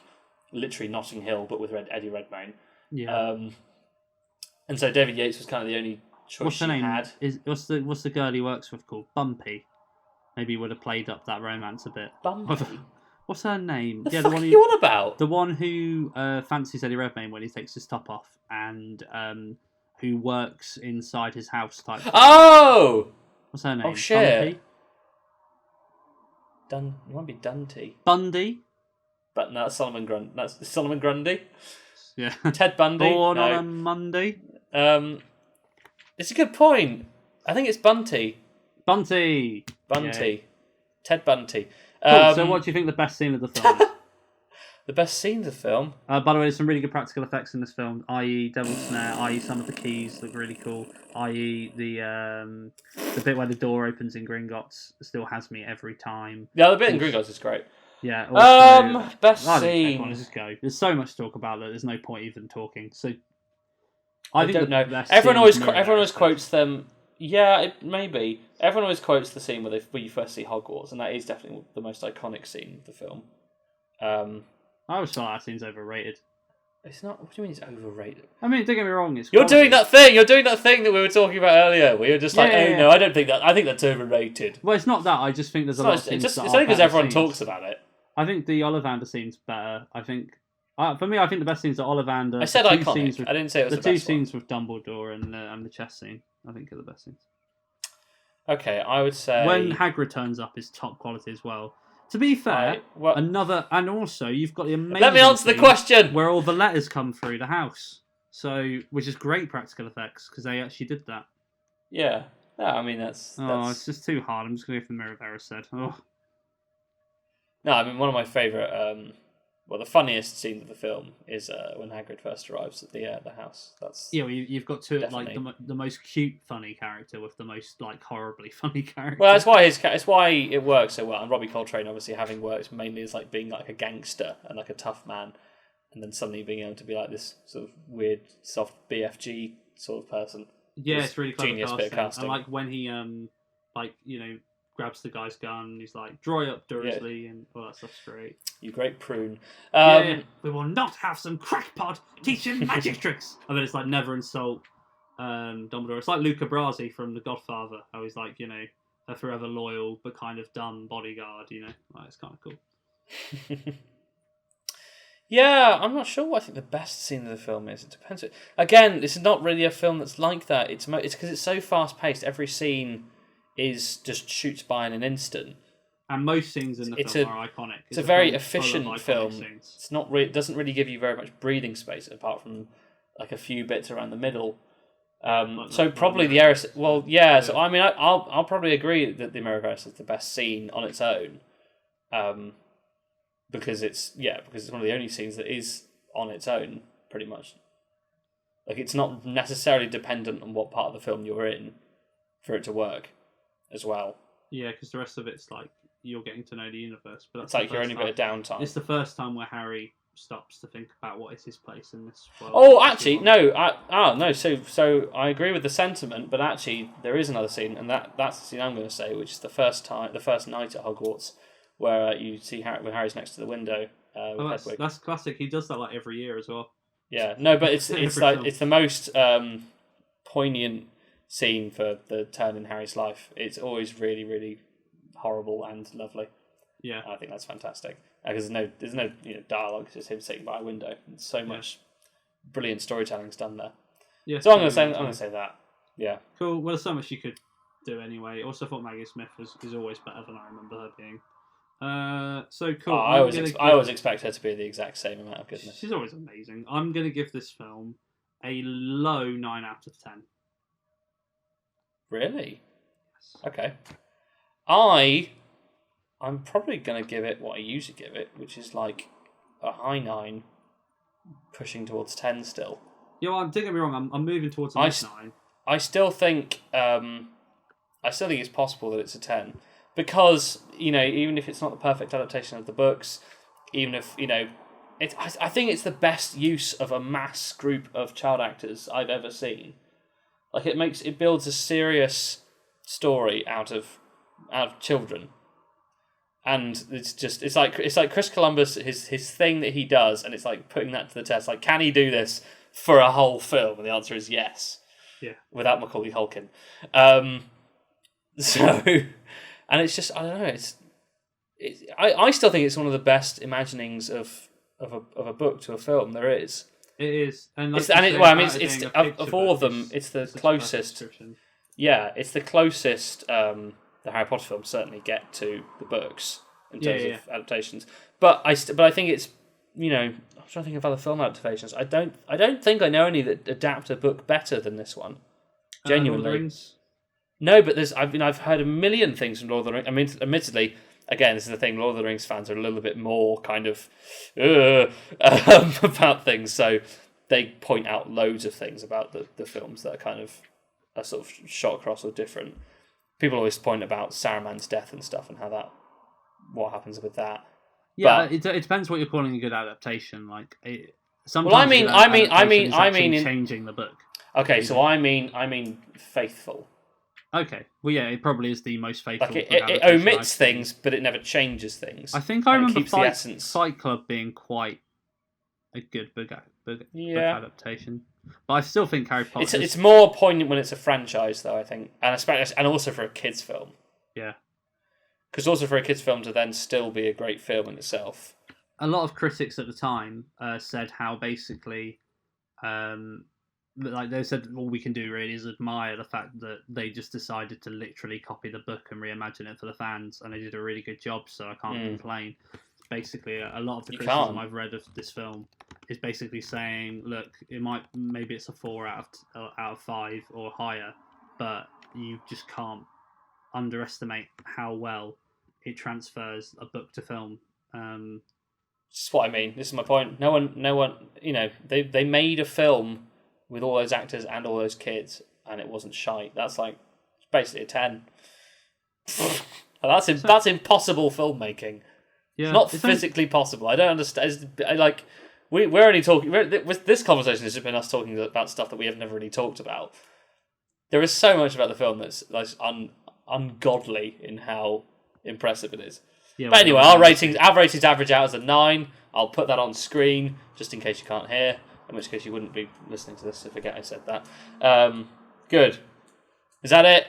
Literally Notting Hill, but with Eddie Redmayne. Yeah. And so David Yates was kind of the only choice she had. What's the girl he works with called? Bumpy. Maybe he would have played up that romance a bit. Bumpy? What's her name? The fuck are you on about? The one who fancies Eddie Redmayne when he takes his top off and who works inside his house type thing. Oh! What's her name? Oh, shit. You want to be Dundee? Bundy? But no, that's Solomon Grundy. That's Solomon Grundy. Yeah. Ted Bundy. Born on a Monday. It's a good point. I think it's Bunty. Bunty. Yeah. Ted Bunty. Cool. So what do you think the best scene of the film? The best scene of the film? By the way, there's some really good practical effects in this film, i.e. Devil's Snare, i.e. some of the keys look really cool, i.e. the bit where the door opens in Gringotts still has me every time. Yeah, the bit in Gringotts is great. Yeah. Also, best scene. Let's just go. There's so much to talk about that there's no point even talking. So I don't know. Everyone always quotes them. Yeah, maybe. Everyone always quotes the scene where you first see Hogwarts, and that is definitely the most iconic scene of the film. I always feel like that scene's overrated. It's not. What do you mean it's overrated? I mean, don't get me wrong. You're doing that thing that we were talking about earlier. Where you're just no, I don't think that. I think that's overrated. Well, it's not that. I just think there's a lot of things. It's only because everyone talks about it. I think the Ollivander scene's better. I think, for me, I think the best scenes are Ollivander. I said iconic. I didn't say it was the best two scenes with Dumbledore and the chess scene. I think are the best scenes. Okay, I would say when Hagrid turns up is top quality as well. To be fair, and also you've got the amazing. Let me answer the question. Where all the letters come through the house, which is great practical effects because they actually did that. Yeah, I mean that's. It's just too hard. I'm just going to go for the Mirror of Erised. Oh. No, I mean one of my favourite, the funniest scenes of the film is when Hagrid first arrives at the house. That's you've got like the most cute funny character with the most like horribly funny character. Well, that's why it works so well. And Robbie Coltrane, obviously, having worked mainly as like being like a gangster and like a tough man, and then suddenly being able to be like this sort of weird, soft BFG sort of person. Yeah, it's really clever genius bit of casting. I like when he grabs the guy's gun and he's like, "Dry up, Dursley," and all that stuff's great. You great prune. We will not have some crackpot teaching magic tricks. I mean, it's like never insult Dumbledore. It's like Luca Brasi from The Godfather. How he's like, a forever loyal but kind of dumb bodyguard. It's kind of cool. Yeah, I'm not sure what I think the best scene of the film is. It depends. Again, this is not really a film that's like that. It's because it's so fast paced. Every scene is just shoots by in an instant. And most scenes in the film are iconic. It's a very efficient film. Scenes. It's not it doesn't really give you very much breathing space apart from like a few bits around the middle. So probably the Eris. Well, yeah. So I mean, I'll probably agree that the Eris is the best scene on its own, because it's one of the only scenes that is on its own, pretty much. Like it's not necessarily dependent on what part of the film you're in for it to work, as well. Yeah, because the rest of it's like you're getting to know the universe, but it's like your only bit of downtime. It's the first time where Harry stops to think about what is his place in this world. Oh, actually, no. No. So I agree with the sentiment, but actually there is another scene, and that's the scene I'm going to say, which is the first night at Hogwarts, where you see when Harry's next to the window. That's classic. He does that like every year as well. Yeah, no, but it's like it's the most poignant scene for the turn in Harry's life. It's always really, really horrible and lovely. Yeah, I think that's fantastic because there's no dialogue. It's just him sitting by a window. And so much brilliant storytelling's done there. Yeah, so I'm gonna say that. Yeah, cool. Well, there's so much you could do anyway. Also, I thought Maggie Smith is always better than I remember her being. So cool. I always expect her to be the exact same amount of goodness. She's always amazing. I'm gonna give this film a low 9 out of 10. Really? Yes. Okay. I'm probably going to give it what I usually give it, which is like a high 9, pushing towards 10 still. Yeah, well, don't get me wrong. I'm moving towards a 9. I still think it's possible that it's a 10 because even if it's not the perfect adaptation of the books, even if I think it's the best use of a mass group of child actors I've ever seen. Like it builds a serious story out of children. And it's like Chris Columbus, his thing that he does, and it's like putting that to the test. Like, can he do this for a whole film? And the answer is yes. Yeah. Without Macaulay Culkin. So, and it's just, I don't know. I still think it's one of the best imaginings of a book to a film there is. It is, and it's of all of them, it's the closest. Yeah, it's the closest. The Harry Potter films certainly get to the books in terms of adaptations, but I think it's I'm trying to think of other film adaptations. I don't think I know any that adapt a book better than this one. Genuinely, Lord of the Rings? No, but I've heard a million things from Lord of the Rings. I mean, admittedly, again, this is the thing. Lord of the Rings fans are a little bit more kind of about things, so they point out loads of things about the films that are kind of are sort of shot across or different. People always point about Saruman's death and stuff and what happens with that. Yeah, but it depends what you're calling a good adaptation. Like, sometimes. Well, I mean, changing the book. Okay, so I mean faithful. Okay, well, yeah, it probably is the most faithful. Like it omits things, but it never changes things. I think I remember Fight Club being quite a good book adaptation. But I still think Harry Potter. It's more poignant when it's a franchise, though. I think, and especially, and also for a kids' film. Yeah, because also for a kids' film to then still be a great film in itself. A lot of critics at the time said how basically, like they said, all we can do really is admire the fact that they just decided to literally copy the book and reimagine it for the fans, and they did a really good job. So I can't complain. Basically, a lot of the criticism I've read of this film is basically saying, look, maybe it's a 4 out of 5 or higher, but you just can't underestimate how well it transfers a book to film. This is what I mean. This is my point. No one. They made a film with all those actors and all those kids, and it wasn't shite. That's like basically a 10. That's impossible filmmaking. Yeah, it's not physically possible. I don't understand. We're only talking. This conversation has just been us talking about stuff that we have never really talked about. There is so much about the film that's ungodly in how impressive it is. Yeah, but anyway, our ratings average out as a 9. I'll put that on screen just in case you can't hear. In which case you wouldn't be listening to this to forget I said that. Good. Is that it?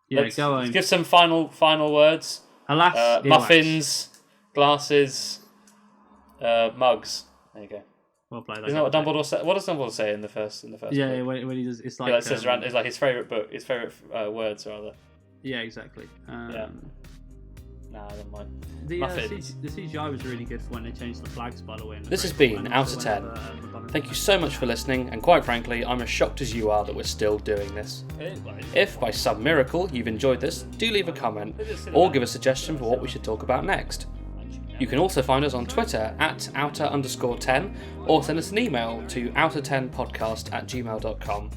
Yeah, go on. Let's give some final words. Alas, muffins, glasses, mugs. There you go. Well played. Isn't that what Dumbledore said? What does Dumbledore say in the first? Yeah, book? When he does, it's like it's like his favorite book, his favorite words rather. Yeah, exactly. Nah, never mind. The CGI was really good for when they changed the flags, by the way. This has been Outta 10. Thank you so much for listening, and quite frankly, I'm as shocked as you are that we're still doing this. If, by some miracle, you've enjoyed this, do leave a comment, or give a suggestion for what we should talk about next. You can also find us on Twitter at Outta_10, or send us an email to Outta10podcast@gmail.com.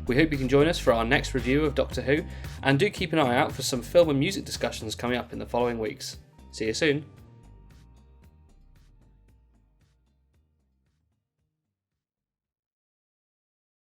We hope you can join us for our next review of Doctor Who, and do keep an eye out for some film and music discussions coming up in the following weeks. See you soon.